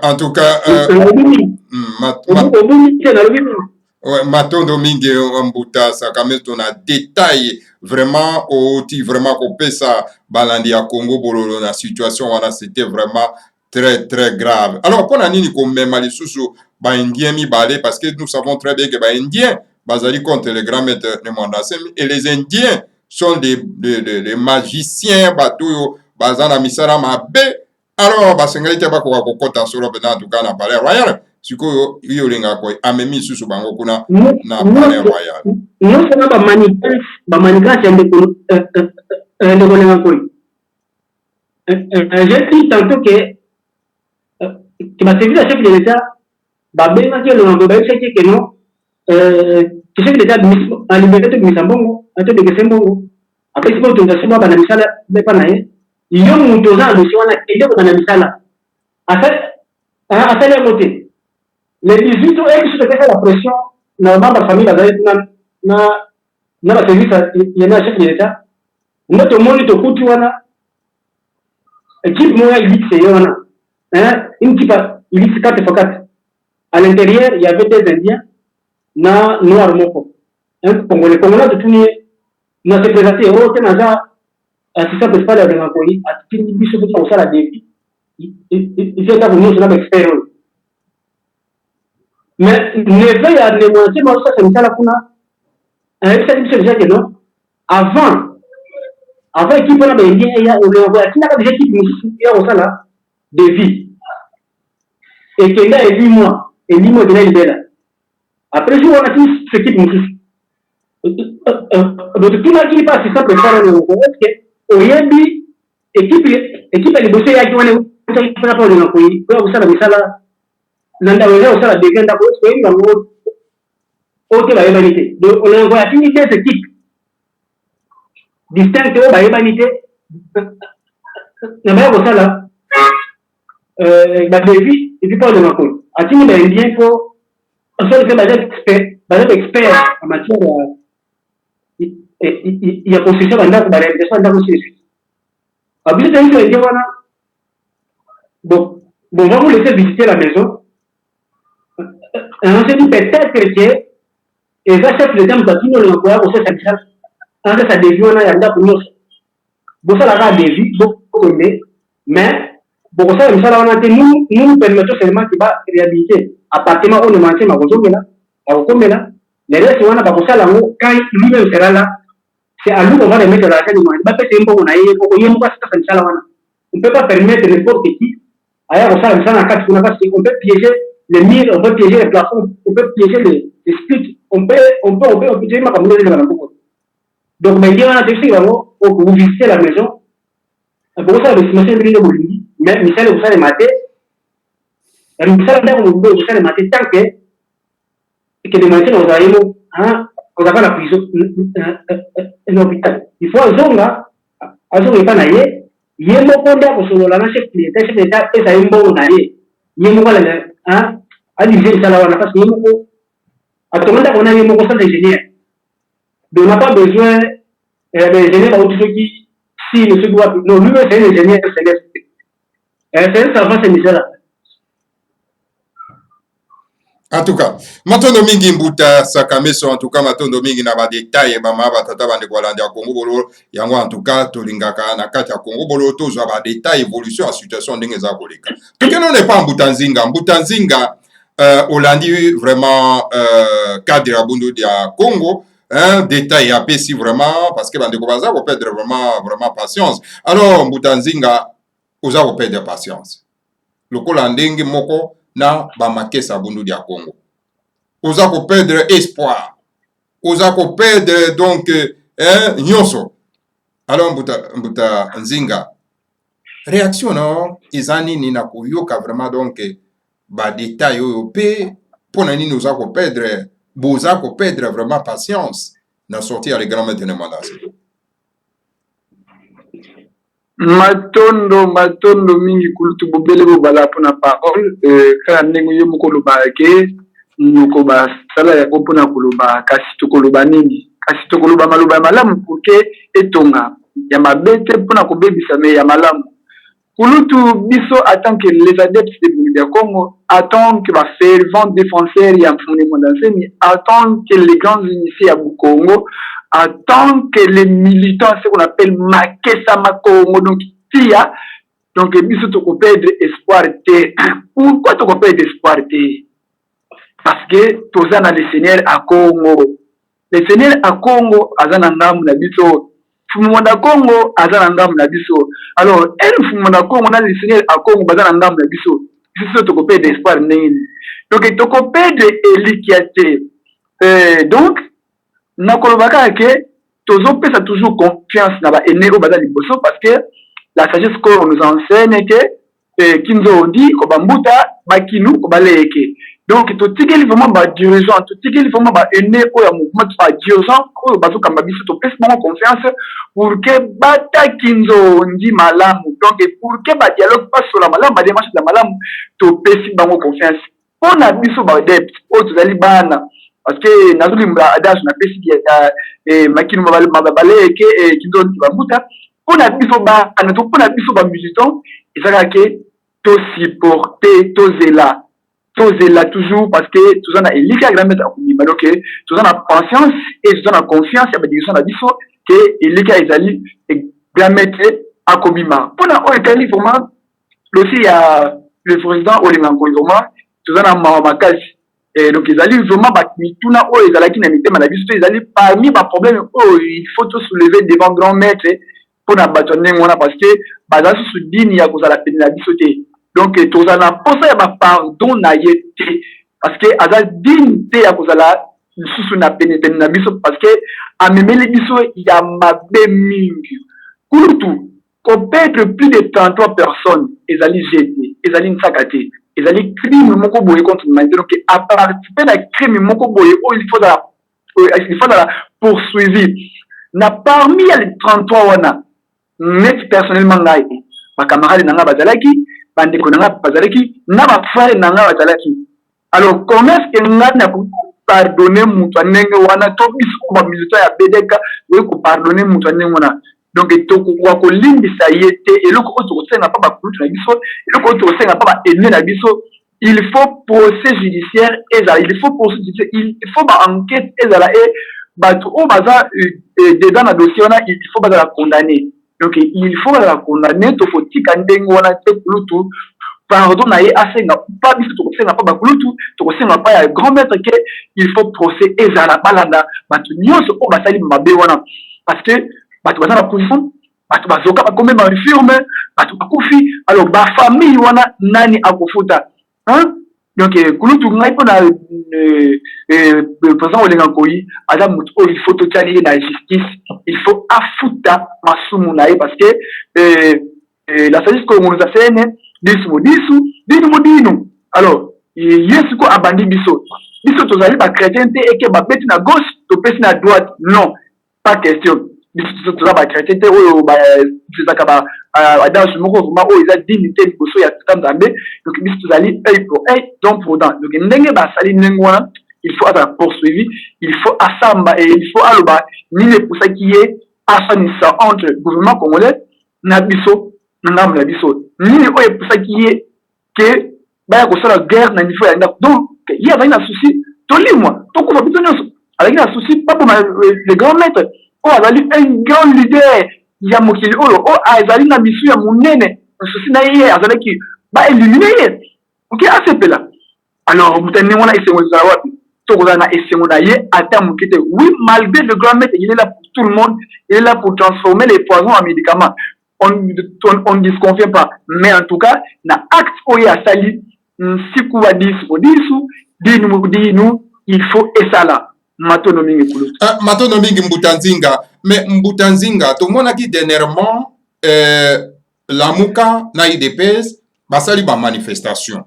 Matondo mingi mbuta sakame tona détail vraiment oti vraiment kopesa balandi ya Congo bololo na situation wana c'était vraiment très très grave. Alors pour nini ko mema lisusu ba indien mi balé parce que nous savons très bien que ba indien bazali contre les grands maîtres de Mondasem et les indiens sont des magiciens batuyo bazana misara mabe. Alors basengali te bakoka kokota solo pena tuka na Palais Royal. Sikoyo iyo linga ko amemi susu bango kuna na Palais Royal. Non seulement ba manigance ya ndeko lenga ko. J'ai dit tantôt que ma service à chef de l'État ba benga ke le ba c'est que non chef de l'État a liberté de misambongo ato de kesembongo après c'est pas autorisation ba na misala be pa nae yo mutoza ndo wana ende ko na misala asa le moté les 18 ans qui se fait la pression normalement la famille va na la service il y a un chef de l'État notre monde to kutu wana équipe moya il dit c'est wana une équipe il dit 4x4 à l'intérieur il y avait des indiens na noir moko congolais de tout na se présenter au tenaza assistant principal de l'employé à tini biso pour ça la défi il fait ça pour nous sur l'expert mais ne veille à démontrer moi ça c'est ça kuna avec ça il se que non avant équipe on a bien il y a des équipes il y a ça là de vie et que là 8 mois de là après jour on a tous cette équipe donc tout le qui passe ça peut faire le que oyebi équipe elle bosse ya kiwane ça pour le pays pour ça la sala nanda wele ça dégenda ko est ngo ok ba humanité donc on envoie affinité cette équipe distincte ba humanité na ba ko sala ba défi et puis pas de l'encore atini ba indien ko ça c'est ba expert en matière il y a construction d'andako ba réalisation d'andako c'est abili tani c'est indien wana bon on va vous laisser visiter la maison on s'est dit peut-être que et ça chef de temps batino le envoyer au service en ça devient on a yanda pour nous bon ça la dévi beaucoup mais bon ça même ça là on a nous permettons seulement qu'il va réhabiliter appartement on demande ma kozongela akokomela les restes on a pas ça là quand lui-même sera là c'est à nous qu'on va les mettre dans la chaîne bah peut-être un peu on a yé pas ça là on peut pas permettre n'importe qui ailleurs ça na carte on peut piéger les murs on peut piéger les plafonds on peut piéger les splits on peut piéger ma comme donc mais il y a un défi vraiment vous visitez la maison pour ça le monsieur de Bolivie mais Michel vous savez maté Michel vous savez maté tant que des machines aux aéros on a pas la prison l'hôpital il faut zonga azonga pas naie yemo konda ko solo la chef d'état et ça yembo naie yemo ko la ali j'ai ça là on a pas yemo ko atonda on a yemo ko ça ingénieur donc on n'a pas besoin d'ingénieur autre qui si monsieur doit non lui c'est un ingénieur c'est un savant c'est Michel. En tout cas, matondo mingi mbuta sakameso en tout cas matondo mingi na ba détail ba ma ba tata ba ndeko balandi ya Congo bolo yango en tout cas tolingaka na kati ya Congo bolo to zo ba détail évolution en situation ndenge za koleka. Tukeno n'est pas Mbuta Nzinga Olandi vraiment cadre ya bundu ya Congo détail ya pesi vraiment parce que ba ndeko baza ko perdre vraiment patience. Alors Mbuta Nzinga oza ko perdre patience. Lokola ndenge moko na bamakesa bundu dia Congo. Oza ko perdre espoir. Oza ko perdre donc nyonso. Alors Mbuta Nzinga réaction non izani ni na koyoka vraiment donc ba détail oyo pe pona nini oza ko perdre vraiment patience na sortir les grands maîtres de mandat. matondo mingi kulutu bobele bobala mpona parole kaka ndenge yo moko oloba ke nyoko basala yango mpona koloba kasi tokoloba nini kasi tokoloba maloba ya malamu poke etonga ya mabe te mpona kobebisa me ya malamu kulutu biso en tant que les adeptes de Congo, en tant que fervent défenseur ya mfune mondanseni, en tant que les grands initiés à Congo, en tant que les militants, ce qu'on appelle Makesa Makongo, donc tia, donc biso toko perdre espoir te. Pourquoi toko perdre espoir te? Parce que toza na le Seigneur à Congo. Le Seigneur à Congo azana ngamu na biso. Fumonda Congo azana ngamu na biso. Alors, elle fumonda Congo na le Seigneur à Congo bazana ngamu na biso. Biso toko perdre espoir nini. Donc toko perdre elikiate. Donc nakolobaka ke tozopesa toujours confiance na ba ene o bazali boso parce que la sagesse qu'on nous enseigne que kinzo dit ko bambuta bakinu ko baleke. Donc totikeli vraiment ba dirigeant, totikeli vraiment ba ene o ya mouvement ba dirigeant ko bazo kamba biso to pesa vraiment confiance pour que bata kinzo ndi malamu. Donc pour que ba dialogue passe sur la malamu, ba démarche la malamu to pesi bango confiance. On a biso ba depth o tozali bana parce que nazuli adage na pesi makinu mabaleke kinzo ndi bambuta. On a biso ba anato on a biso ba militant ezaka ke to supporter to zela toujours parce que tout ça na elika grand mettre akumima donc tout ça na patience et tout ça na confiance ya ba direction na biso que elika ezali grand mettre akumima pona o etali vraiment aussi ya le président Olinga Nkonzoma tout ça na makasi donc ezali vraiment ba mituna o ezalaki na mitema na biso ezali parmi ba problème il faut tout soulever devant grand maître pour na bâtonner ngona parce que baza sous dini ya kozala pene na biso te donc tozala posa ya ba pardon na yete parce que aza dini te ya kozala sous na pene na biso parce que amemeli biso ya mabe mingi kulutu ko perdre plus de 33 personnes ezali jeté ezali nsakate ezali crime moko boye contre l'humanité donc à participer na crime moko boye il faut la poursuivi na parmi les 33 wana net personnellement ngai ma camarade nanga bazalaki bandeko nanga bazalaki na ba frère nanga bazalaki alors comment est-ce que ngai na pardonner mutu ndenge wana to biso ba militant ya BDK we ko pardonner mutu ndenge wana donc to ko ko limbisa yete eloko ko to senga pa ba kutu na biso eloko to senga pa ba ennemi na biso il faut procès judiciaire il faut procès judiciaire il faut ba enquête ezala et ba to baza dedans na dossier wana il faut ba la condamner. Donc il faut la condamner to faut tika ndenge wana te kulutu pardon na ye asenga pas biso to kosenga pa bakulutu to kosenga pa ya grand maître que il faut procès ezala balanda batu nyonso o basali mabe wana parce que batu bazana position batu bazoka ba komema firme batu bakufi alors ba famille wana nani akofuta hein donc kulutu ngai pona président Olinga Nkoyi ala mutu il faut totiali na justice il faut afuta masumu na parce que la sagesse qu'on nous a fait dinu alors yesu ko abandi biso tozali ba chrétien te et que ba beti na gauche to pesi na droite non pas question biso tozali ba chrétien te oyo ba tezaka ba adage moko vraiment oyo eza dignité liboso ya Nzambe donc biso tozali œil pour œil dent pour dent donc ndenge basali ndenge wana il faut être poursuivi il faut asamba et il faut aloba nini pour ça qui est asanisa entre gouvernement congolais na biso na biso nini oyo pour ça qui est que baya ko sala guerre na niveau ya ndako donc il y a un souci tolimwa to ko biso nyonso avec un souci pas pour le grand maître o azali un grand leader ya mokili oyo o azali na biso ya munene souci na ye azali ki ba éliminer OK asepela alors mutane wana esengo za wapi to ko na esengo na ye ata mokite oui malgré le grand maître il est là pour tout le monde il est là pour transformer les poisons en médicaments on ne disconvient pas mais en tout cas na acte oyo asali siku wa dinu il faut esala matono mingi kulutu matono mingi Mbutanzinga mais Mbutanzinga to mona ki dernièrement Lamuka na IDPS basali ba manifestation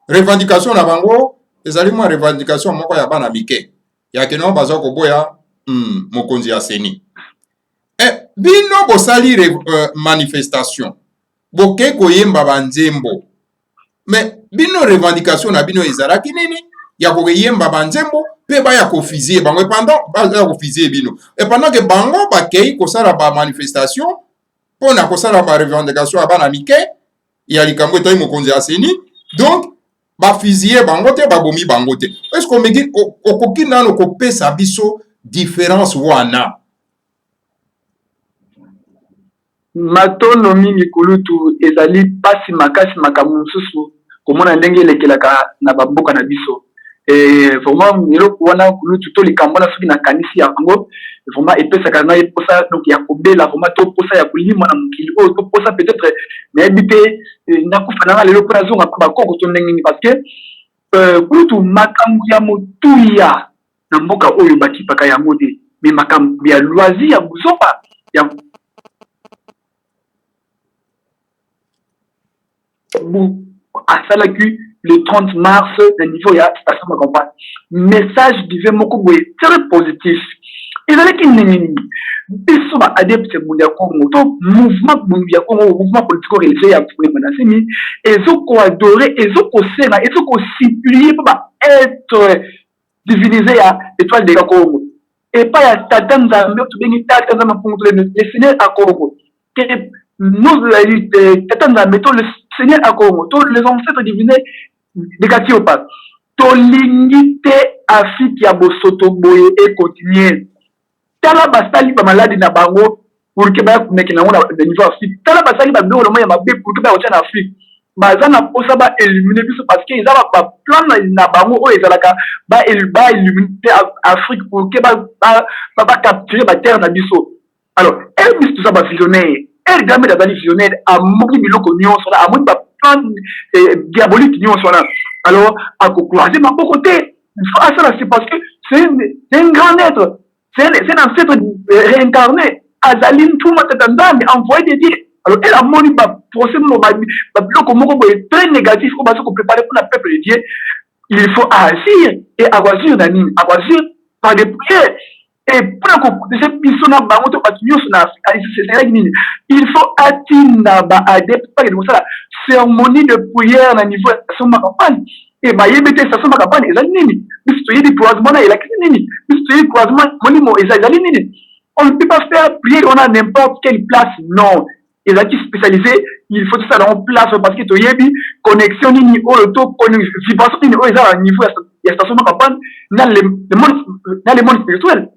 revendication na bango ezali mo revendication moko ya bana mike ya keno bazo ko boya mokonzi ya seni bino bosali manifestation boke koyemba banzembo mais bino revendication na bino ezalaki nini ya koyemba banzembo pe baya kofizie bango pendant baya kofizie bino et pendant que bango bakei kosala ba manifestation pona kosala ba revendication abana mike ya likambo etoyi mokonzi ya seni donc bafizie bango te babomi bango te est ce que okoki nano kopesa biso différence wana matono mingi kulutu ezali pasi makasi makambo mosusu komona ndenge elekelaka na bamboka na biso vraiment eloko wana kulutu to likambo na soki na kanisi yango vraiment epesaka na eposa donc ya kobela vraiment to posa ya kolima na mokili oyo to posa peut-être nayebi te nakufa nanga lelo mpo nazonga mpo bakoko to ndenge nini parce que kulutu makambo ya motuya na mboka oyo bakipaka yango te mais makambo ya loisir ya bozomba ya asalaki le 30 mars le niveau ya station de campagne message dive moko boye très positif ezalaki ndenge nini biso baadepte bundu ya Congo to mouvement bundu ya Congo mouvement politico-religieux ya menacemi ezokoadore ezokosenga ezokosupplier mpo baêtre divinisé ya étoile de Congo epai ya tata nzambe tobengi tata nzambe mpungutu le seigneur à Congo nous tata nzambe to le seigneur à Congo to les ancêtres divinés de Katiopa to lingite Afrique ya bosoto boye et continuer tala basali ba maladi na bango pour que ba kumeki na ngona de niveau Afrique tala basali ba ndolo moya mabe pour que ba ocha na Afrique baza na posa ba éliminer biso parce que ils ont ba plan na bango o ezalaka ba éliminer Afrique pour que ba capturer ba terre na biso alors elle mise tout ça ba visionnaire elle gamme da visionnaire a moki biloko nyonso na amoni ba plan diabolique nyonso na alors à croiser ma côté ça c'est parce que c'est un grand être c'est un ancêtre réincarné Azaline tout matandami envoyé de Dieu alors elle a moni ba procès mo ba biloko moko boye très négatif ko ba se préparer pour le peuple de Dieu il faut agir et agir nani agir par des prières et pour que ces personnes bango to batunyo na il faut atina ba adepte par exemple ça cérémonie de prière na niveau de son campagne et ba yebete sa son campagne ezali nini biso yedi croisement na elaki nini biso yedi croisement monimo ezali nini on ne peut pas faire prier on a n'importe quelle place non ezali spécialisé il faut tout ça en place parce que to yebi connexion nini o to vibration nini o ezala niveau ya station de campagne dans le monde spirituel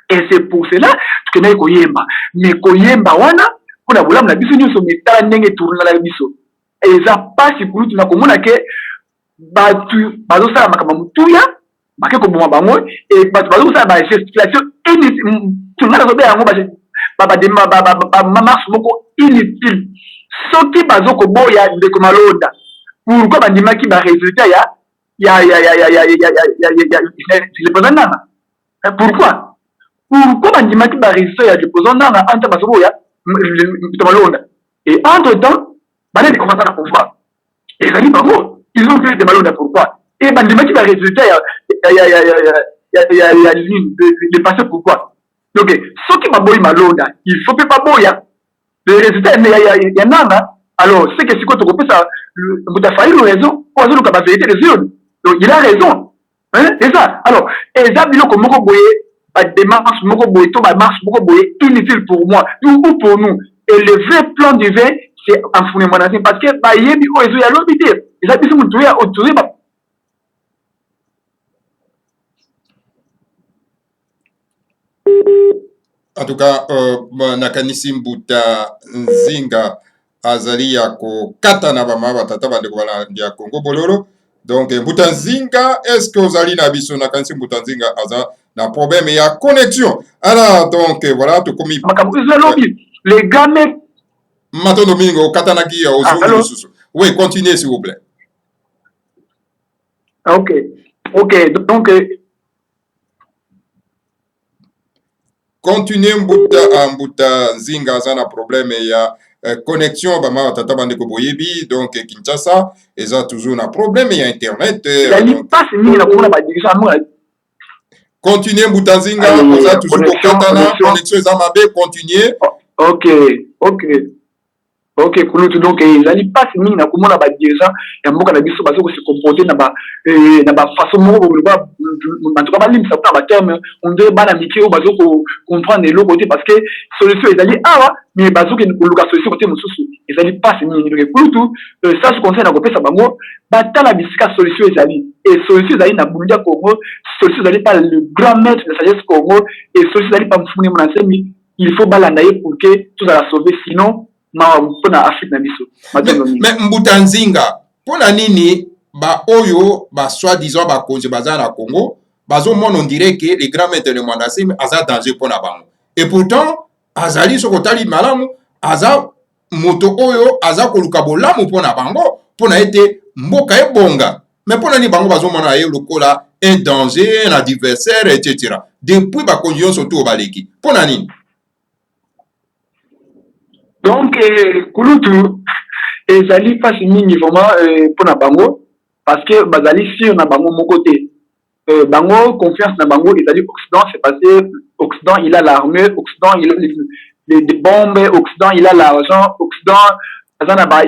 et c'est pour cela que na koyemba mais koyemba wana kuna bulamu na biso nyonso metala ndenge tourna la biso eza pasi kulutu na komona ke batu bazosala makambo mutuya bake koboma bango et batu bazosala ba gesticulation tunga nazobe yango ba marche moko inutile soki bazokoboya ndeko malonda pourquoi bandimaki ba résultat ya pourquoi bandimaki ba résultat ya déposant nanga entre bazoboya malonda et entre temps bana de commencer à pouvoir et ça dit bango ils ont fait des malonda pourquoi et bandimaki ba résultat ya ligne de passer pourquoi donc soki baboyi malonda il faut pas boya le résultat ya nanga alors c'est que siko tokopesa muta failli raison pour azoluka ba vérité des yeux donc il a raison hein c'est ça alors eza biloko moko boye ba démarche moko boye to ba marche moko boye inutile pour moi ou pour nous et le vrai plan divin c'est en fondement parce que ba yebi o ezo ya lobité eza biso mutu ya autorisé ba en tout cas nakanisi Mbuta Nzinga azali ya kokata na bama batata bandeko balandi ya Congo Bololo donc Mbuta Nzinga est-ce que ozali na biso nakanisi Mbuta Nzinga aza na problème ya connexion alors donc voilà to komi les gars mais Matondo mingo katana ki ya ozungu susu oui continuez s'il vous plaît ok donc continuez Mbuta Nzinga aza na problème ya connexion bama tata bandeko boyebi donc Kinshasa eza toujours na problème ya internet donc passe ni na kuna ba dirigation Continuez Mbutanzinga, on a toujours au Katana, connexion Zamabe, continuez. Ok, kulutu donc ezali passe mingi na komona ba dirigeant ya mboka na biso bazo ko se comporter na ba façon moko ba mantuka ba limisa na ba terme on doit bana miki o bazo ko comprendre le côté parce que solution ezali awa mais bazo ke koluka solution côté mususu ezali passe mingi donc kulutu ça je conseille na ko pesa bango batala bisika solution ezali et solution ezali na Burundi Congo solution ezali par le grand maître de sagesse Congo et solution ezali par mfuni monasemi il faut balandaye pour que tout ça la sauver sinon mais Mbutanzinga pona nini ba oyo ba soi-disant ba konzi baza na Congo bazo on dirait que les grands maîtres de Mwandasimi aza danger pona bango et pourtant azali sokotali malamu aza moto oyo aza koluka bolamu pona bango pona ete mboka ebonga mais pona ni bango bazo mona ye lokola un danger un adversaire etc. Depuis ba konzi surtout baleki pona nini. Donc, Kulutu, ezali passe mingi vraiment pour na bango parce que bazali si on a bango mon côté. Bango confiance na bango ezali Occident c'est passé Occident il a l'armée, Occident il a les bombes, Occident il a l'argent, Occident azana ba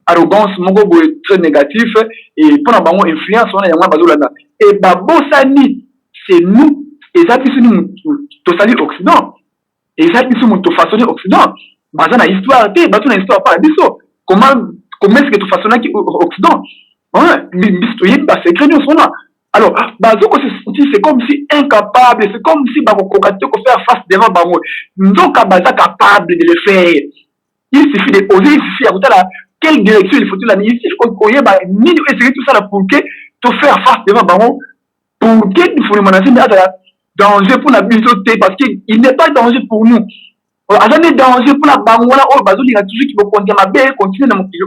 arrogance moko boy très négatif et pour na bango influence on a yanga bazolanda et ba bosani c'est nous ezali nous to sali Occident et ça ils sont to façonner Occident. Baza na histoire te bato na histoire pas biso comment est-ce que tu façonnes qui Occident ouais biso ba secret nous sona alors bazo ko se sentir c'est comme si incapable c'est comme si ba ko kokate ko faire face devant bango ndoka baza capable de le faire il suffit de oser il suffit à la quelle direction il faut la il suffit ko yeba ni essayer tout ça là pour que te faire face devant bango pour que il faut le menacer danger pour la biso parce qu'il n'est pas danger pour nous. Azan est danger pour la bangola ou bazou il a toujours qui veut continuer dans mon pays.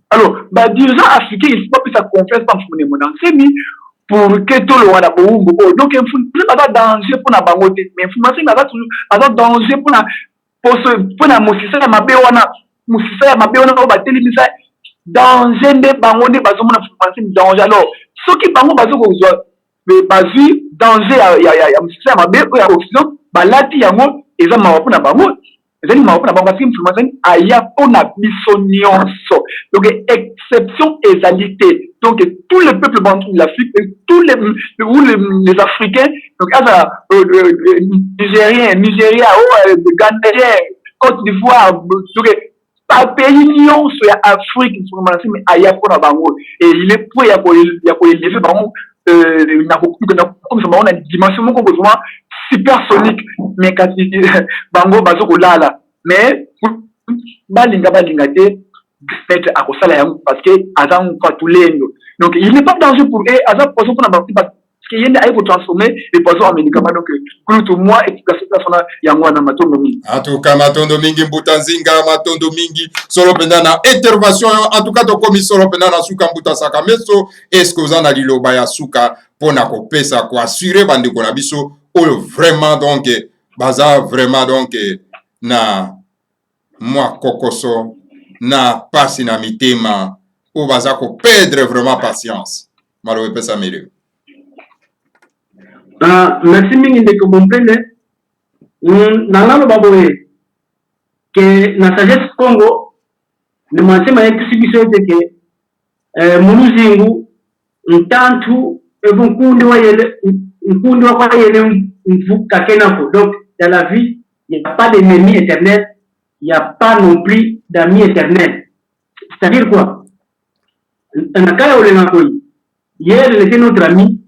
Alors, bah dirigeant africain il faut pas plus sa confiance dans mon monnaie. C'est mis pour que tout le wala boumbo. Donc il faut pas danger pour la bangote mais information n'a pas toujours azan danger pour la mosisa ma bewana mosisa ma bewana au bateli misa danger de bangote bazou mon information danger alors ceux qui bango bazou ko mais bazu danger ya mosisa ma be ya Occident balati yango et ça m'a pas na bango ezali m'a pas na bango parce que information aya pona biso nyonso donc exception égalité donc tout le peuple bantou de l'Afrique tous les Africains donc ça Nigeria Ghanéen Côte d'Ivoire donc pas pays nyonso ya Afrique information mais aya pona bango et il est pour ya ko élever bango comme ça on a une dimension beaucoup besoin supersonique mais quand bango bazo kolala mais balinga te mettre à kosala yango parce que azan kwa tulendo donc il n'est pas danger pour eux azan poison pour na parce que yende aille pour transformer les poisons en médicaments donc tout moi explication personnelle yango na matondo mingi en tout cas matondo mingi Mbutanzinga matondo mingi solo penda na intervention en tout cas to komi solo penda na suka Mbuta Sakameso est-ce que ozana liloba ya suka pona ko pesa ko assurer bande ko na biso oyo vraiment donc baza vraiment donc na moi kokoso na pasi na mitema o baza ko perdre vraiment patience malo pesa milieu. Merci mingi de comprendre nangalo baboye que na sagesse Congo le masema exhibition de que munuzingu ntantu ebunkundi wa yele mvuka kenako donc dans la vie il n'y a pas d'ennemi éternel il n'y a pas non plus d'amis éternel c'est-à-dire quoi nakaya olengakoi hier il était notre ami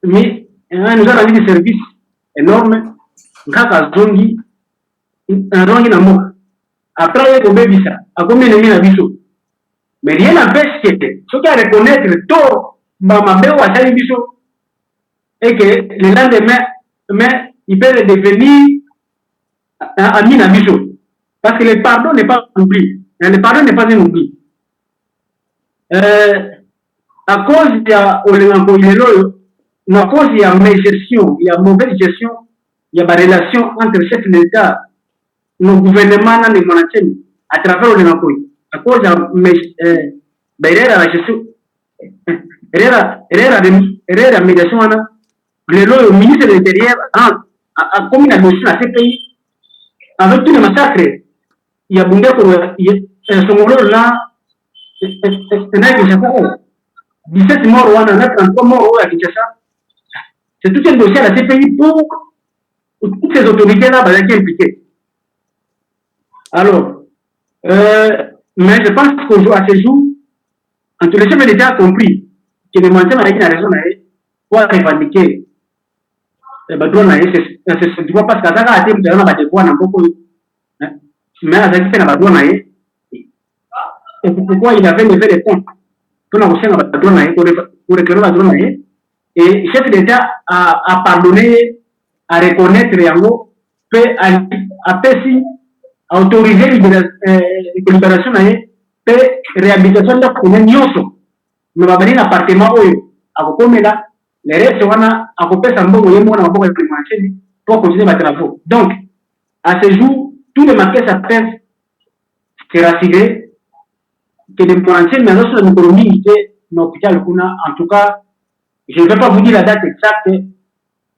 mais nous a rendu des services énormes ngaka zongi na moka après il est bebisa akomé ennemi na biso mais rien n'empêche que ce qui a reconnaître tort mamabe wa sali biso et que le lendemain mais il peut devenir ami na biso parce que le pardon n'est pas un oubli le pardon n'est pas un oubli à cause il y a à cause il y a gestion il y a mauvaise gestion il y a des relations entre chefs d'État nos gouvernements dans les monarchies à travers à cause de la gestion erreur médiation le ministre de l'Intérieur a commis la notion à ces pays avec tous les massacres. Il y a Bundé ce moment-là, il y a 17 morts, on en a 33 morts à Kinshasa. C'est tout un dossier à la CPI pour toutes ces autorités-là qui sont impliquées. Alors, mais je pense qu'à ce jour, en tous les chefs d'État ont compris que les montants avec la raison pour revendiquer les droits, c'est droit parce que ça a été dans la droit dans beaucoup, mais à ce qui fait la droit et pourquoi il avait levé les comptes pour la droit pour réclamer la droit et le chef d'État a pardonné, à reconnaître Yango, peut autoriser libération peut réhabilitation de la commune Nyoso. Mais va venir l'appartement où à là, les restes sont à couper sans bon pour continuer les travaux. Donc, à ce jour, tous les marqués s'appellent se rassurer que les Français, mais sur l'économie, l'hôpital, en tout cas, je ne vais pas vous dire la date exacte,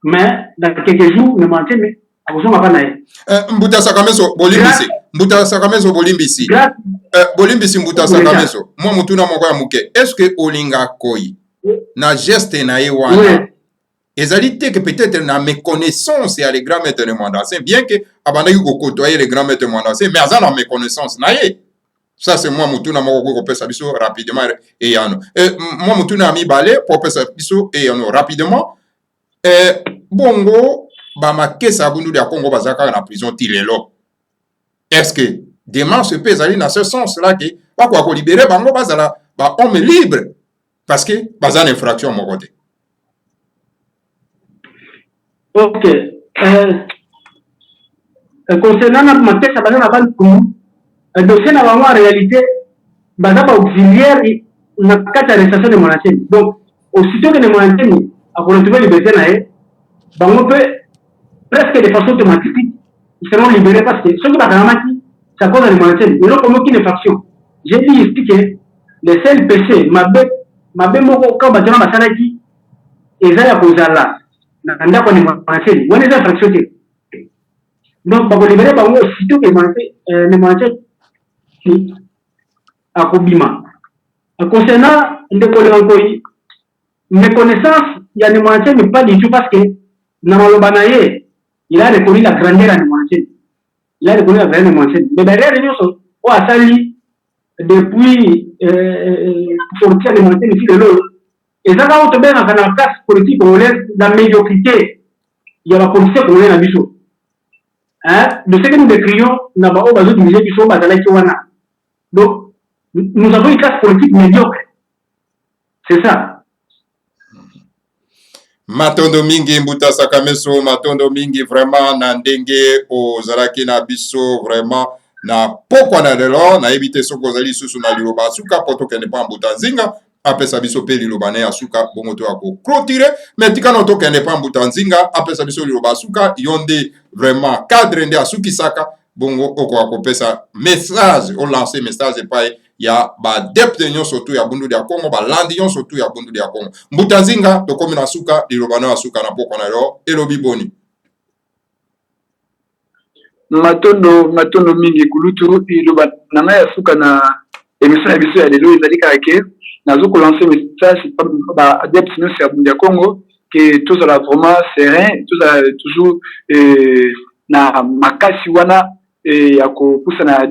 mais dans quelques jours, le matin, à vous en parler. Mbuta Sakameso, Bolimbisi. Mbuta Sakameso, Bolimbisi. Bolimbisi, Mbuta Sakameso. Moi, Mutuna Mokoya Muke. Est-ce que Olinga Koi, na geste na Ewana, ezalité que peut-être na méconnaissance et à les grands maîtres de mandatin, bien que abandonné ko côtoyer les grands maîtres de mandatin, mais à la méconnaissance na ye. Ça, c'est moi, Mutuna Moko Pesabiso, rapidement, et yano. Moi, Mutuna Ami Balé, pour Pesabiso, et yano, rapidement. Bongo, Bama Kesa Bundu de Congo Bazaka dans la prison Tilelo. Est-ce que démarche peut aller dans ce sens-là que, pas quoi libérer Bango Bazala, homme libre, parce que, Bazan infraction, mon côté. Ok. Concernant la Kesa Bazan avant le dossier n'a pas en réalité, Bazaba auxiliaire, n'a qu'à l'arrestation de mon ancien. Donc, aussitôt que les moyens à retrouver liberté, on peut presque de façon automatique, ils seront libérés parce que ceux qui ont ça cause les moyens. Ils n'ont aucune infraction. J'ai dit ici que les CLPC, ma bête, quand on va faire ils ont la cause là. On a des moyens. On a des infractions. Donc, pour libérer, aussitôt que les moyens à Kobima. Concernant les collègues, mes connaissances, il y a des moyens, mais pas du tout parce que Namalobanaye, il a reconnu la grandeur des moyens. Il a reconnu la grandeur des moyens. Mais derrière, on a sali depuis sortir des moyens ici de l'eau. Et ça va être bien dans la classe politique congolaise, la médiocrité. Il y a la politique congolaise à Bissau. De ce que nous décrions, nous avons besoin de miser Bissau, Bazalaïkiwana. Donc, nous avons une classe politique médiocre. C'est ça. Matondo mingi Mbuta Sakameso, matondo mingi vraiment na ndenge ozalaki na biso vraiment na pokwa na lelo na ebite soko ozali susu na liloba suka poto kende pa Mbuta Nzinga apesa biso pe liloba ne asuka bongo to ako clôturer mais tikana to kende pa Mbuta Nzinga apesa biso liloba suka yonde vraiment cadre nde asuki saka bongo oko akopesa message o lancer message pa ya ba depte nyon surtout ya bundu ya Congo ba landi nyon surtout ya bundu ya Congo Mbuta Nzinga to komi na suka liloba na suka na poko na yo elobi boni matondo mingi kulutu liloba na ngai ya suka na émission ya biso ya lelo ezali kaka nazo ko lancer message ba adepte nyon ya bundu ya Congo que tous la vraiment serein tous toujours na makasi wana ya ko poussa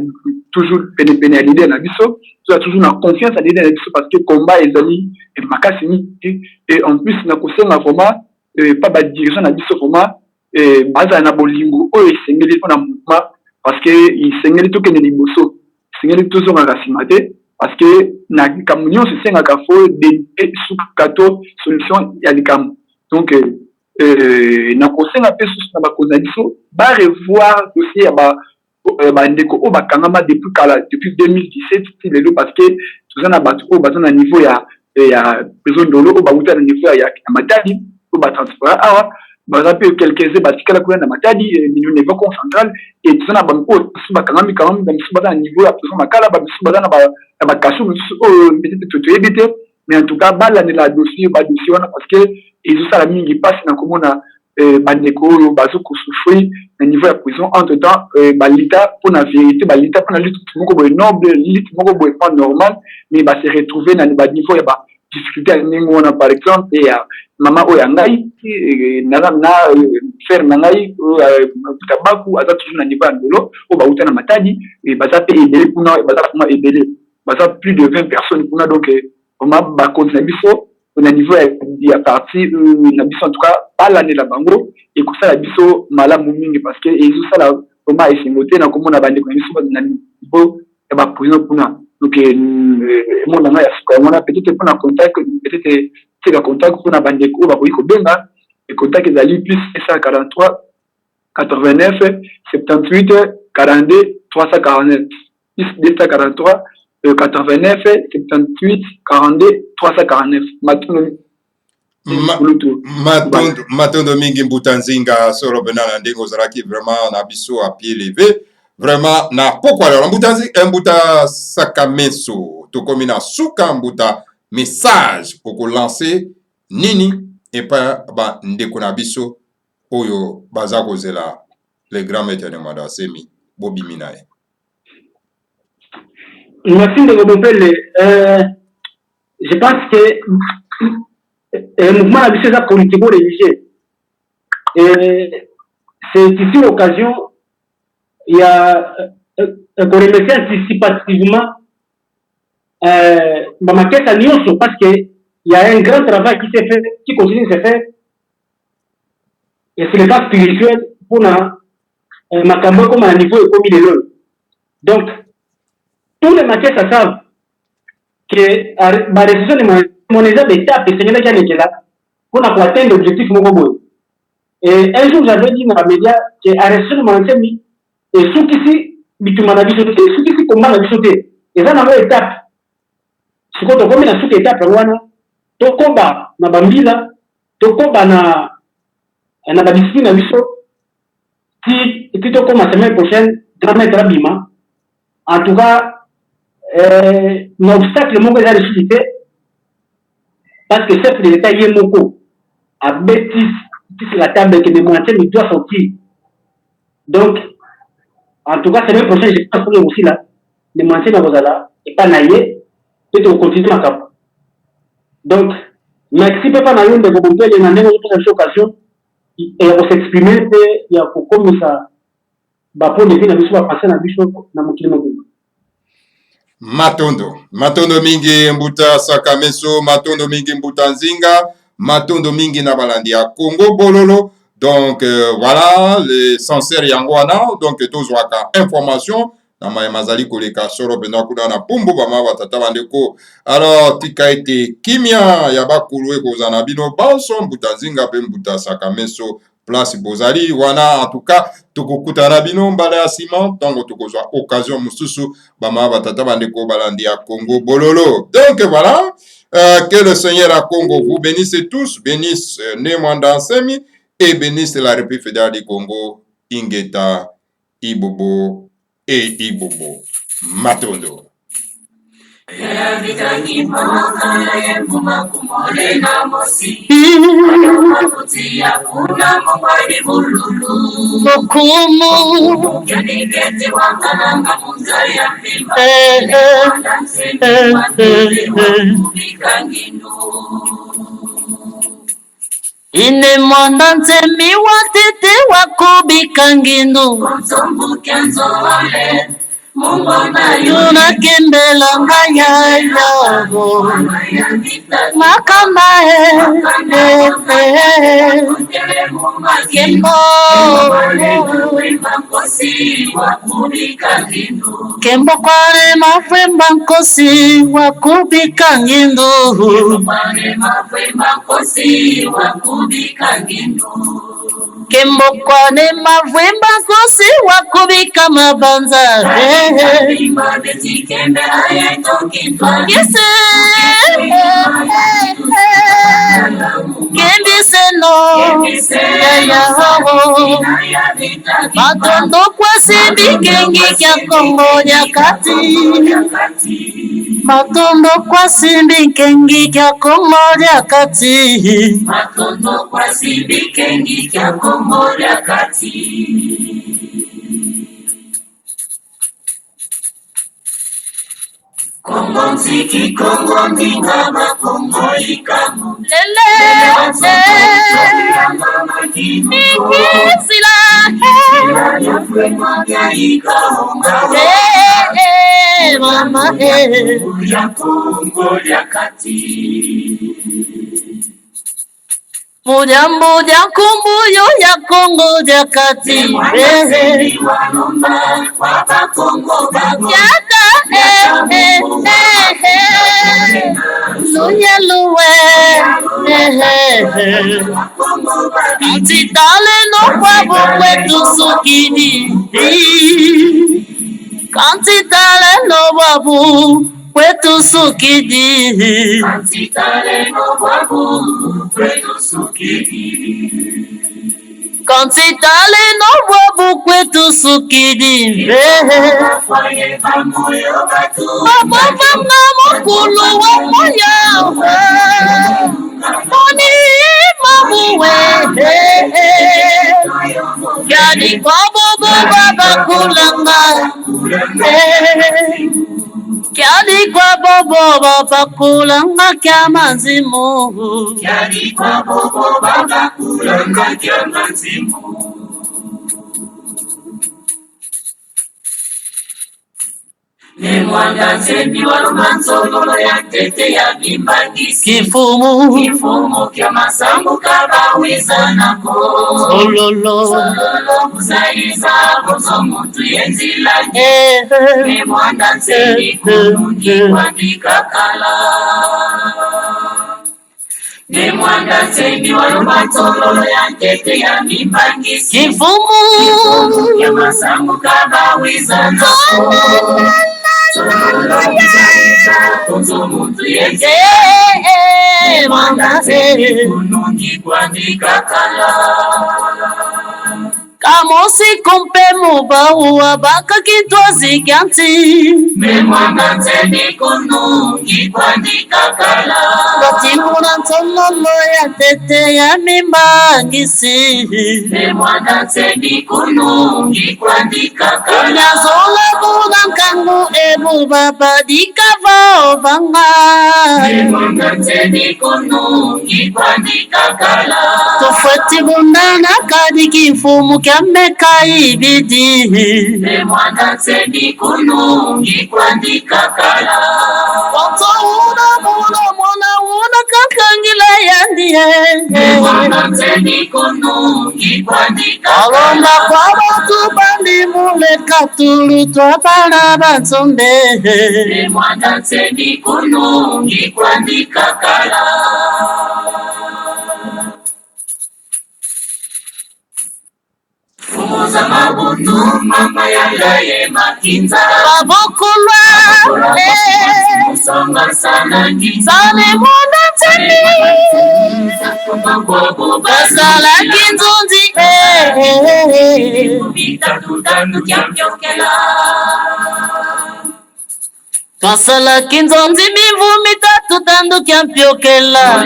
toujours pene à l'idée na biso toujours na confiance à l'idée na biso parce que combat ezali makasi et en plus na ko senga vraiment pas ba direction na biso vraiment baza na bolingo o esengeli na mouvement parce que isengeli to kene liboso sengeli to zonga kasimate parce que na kamunyo se senga ka fo de sukato solution ya likam donc na ko senga pe sous na ba koza biso ba revoir dossier ya ba ndeko o bakangama depuis 2017 lelo parce que tozana batu o bazana niveau ya besoin dolo o bauta na niveau ya matadi o ba transfert awa baza pe quelques batikala kuna na matadi niveau concentral et tozana banko bakangami quand même dans niveau ya besoin makala ba bazana ba kasu peut-être tout éviter mais en tout cas bala ne la dossier wana parce que ezosala mingi mpasi na komona bandeko oyo bazokosouffrir na niveau ya prison. Entre temps balita mpona vérité, balita mpona lutte moko boye noble, lutte moko boye pas normal, mais base retrouver na baniveau ya badifficulté ya ndenge wana. Par exemple ya mama oyo ya ngai na frère na ngai tabaku aza toujours na niveau ya ndelo oyo bauta na matadi, baza mpe ebele kuna, baza kuma ebele, baza plus de 20 personnes kuna. Donc oma bakonzi na biso na niveau ya parti na biso, en tout cas pas l'année la bango et que ça la biso malamu mingi parce que et ça la comment esingote na komona bande ko biso na niveau ya ba prison kuna. Donc mon nanga ya sika on a peut-être pour na contact, peut-être c'est la contact pour na bande ko ba ko benga et contact ezali plus 143 89 78 42 349 243 89 78 42 349. Matondo mingi Mbutanzinga solo benana ndingo zaraki vraiment na biso à pied levé vraiment na pourquoi alors Mbuta Sakameso to komina suka Mbuta message pour lancer nini et pas ba ndeko na biso oyo baza kozela les grands maîtres de Mwanda Semi Bobi Minae. Merci de vous appeler. Je pense que le mouvement a vu ça politico-religieux. C'est ici l'occasion, il y a qu'on remercie anticipativement ma quête à Nyonso parce qu'il y a un grand travail qui s'est fait, qui continue de se faire. Et c'est le cas spirituel pour ma campagne comme à un niveau économique. Donc, tous les maquettes savent que la récession de mon exemple étape et c'est là pour atteindre l'objectif Mogobo. Et un jour j'avais dit dans les médias que la récession de mon exemple et ceux qui s'y bitumana bisoté, ceux qui s'y combattent bisoté. Et ça dans l'étape. Ce qu'on doit mettre dans toute étape wana, to combat na bambila, to combat na badiscipline na biso. Si tu te commences la semaine prochaine, grand maître Abima. En tout cas, l'obstacle mon gars ressuscité parce que chef de l'État est moko à bêtise la table que les moitiés il doit sortir. Donc en tout cas semaine prochaine je pense que aussi là les moitiés dans là et pas naïe peut-être on continue à cap. Donc merci pas naïe de vous donner une année pour occasion et on s'exprimer il y a comme ça bah pour les na biso va passer na biso na mokili moko. Matondo mingi Mbuta Sakameso, Matondo mingi Mbutanzinga, Matondo mingi na balandi ya Congo Bololo. Donc voilà, les sincères yangwana, donc tous waka information na mazali koleka soro penda kuna na pumbu bama batata bandeko. Alors tika ete kimia ya bakulwe kozana bino banso Mbutanzinga pe Mbuta Sakameso place bozali wana en tout cas tukukutana bino mbala ya ciment tango tukozwa occasion mususu bama batata bandeko balandi ya Congo Bololo. Donc voilà, que le Seigneur à Congo vous bénisse tous, bénisse Mwanda Semi et bénisse la République fédérale du Congo, Ingeta, Ibobo et Ibobo. Matondo. Ine Mwanda Nsemi watete wakubika ngindu Yuna kembela ngaya yabo Makamba Kembo Kembo kware mafemba nkosi wakubika ngindu Kembo kwane mavwemba kosi wakubika mabanza Kese Kembise no Yaya ho Matondo kwa simbi kengi kya Kongo ya kati Matondo kwa simbi kengi kya Komorya kati. Matondo kwa simbi kengi kya Komorya kati. Kongo nziki, Kongo ndingaba, Kongo ikamu. Lele, Nikisila, Ya fwe mwanya ikaonga. Mama, Ya Kongo ya kati. Mujambuja kumbuyo ya Kongo ya kati. Mwanaseni walomba wapa Kongo bago. Yaka, Luye luwe, Kongo bago. Kantitale no kwabo kwetu sukidi. Kantitale no babu kwetu sukidi. Kantitale no babu kwetu sukidi. Kantitale no babu kwetu sukidi. Wafaye bamoyo batu. Baba mukulu wa moya. Moni mabuwe. Kyali kwa bobo baba kulanga. Kyali kwa bobo baba kulanga kya mazimu. Kyali kwa bobo baba kulanga kya mazimu. Ne mwanda zemi walumanzololo ya tete ya bimbangisi. Kifumu kya masambu kabawiza nako. Sololo kuzaiza bonzo muntu yenzilanye. Ne mwanda zemi kunungi kwandika kala. Ne mwanda zemi walumanzololo ya tete ya bimbangisi. Kifumu kya masambu kabawiza nako. Kunungi kwandika kala. Kamosi kumpe mubaua baka kitwazi kyanti. Memwanga nzeni kunungi kwandika kala. Batimura ntololo ya tete ya mimbangisi. Memwanga nzeni kunungi kwandika kala. Nyazola bula nkangu ebu baba dikava ovanga. Memwanga nzeni kunungi kwandika kala. Tofati bundana kadi kifumu kya meka ibidi. Memwanga nzeni kunungi kwandika kala. Wato mwana kakangila yandiye. Memwanga nzeni kunungi kwandika kala. Alonda kwa watu bandi mule katulu twa bana bansombe. Memwanga nzeni kunungi kwandika kala. Fumuza mabutu mama yalaye makinza. Babokulwa Musonga sana kinza. Sane mwana temi Basala kinzunzi Bitatu tanu kyamyokela. Basala kinzunzi mivu mitatu tandu kyampyokela.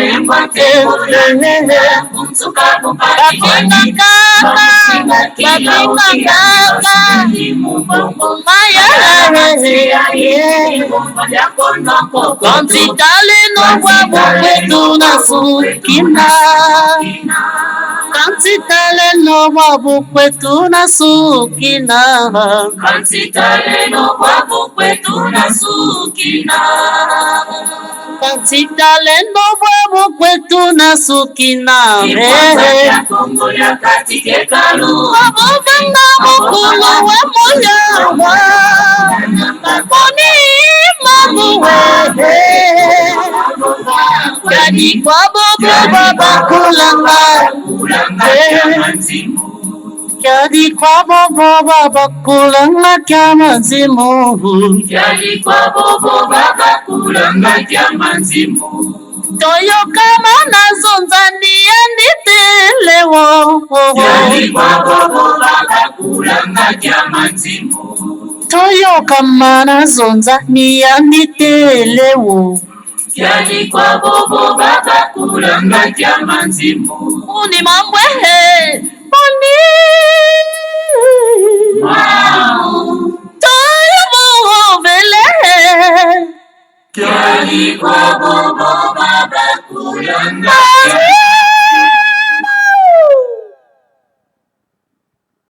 Kantitale no bwabu kwetu nasukina. Kantitale no bwabu kwetu nasukina. Kantitale no bwabu kwetu nasukina. Kantitale no bwabu kwetu nasukina. Kongo ya kati kekalu. Abovanga mukulu wa moyawa. Moni mabuwe. Kadi kwa bobo baba kulanga. Kadi kwa bobo baba kulanga kya mazimu. Kadi kwa bobo baba kulanga kya mazimu. Toyo kama nazonza ndiye nditelewo. Kadi kwa bobo baba kulanga kya mazimu. toyo kama nazonza niyanditelewo Kyali kwa bobo baba kulanga jama nzimu uni mambwehe oni toyo bohobele Kyali kwa bobo baba kulanga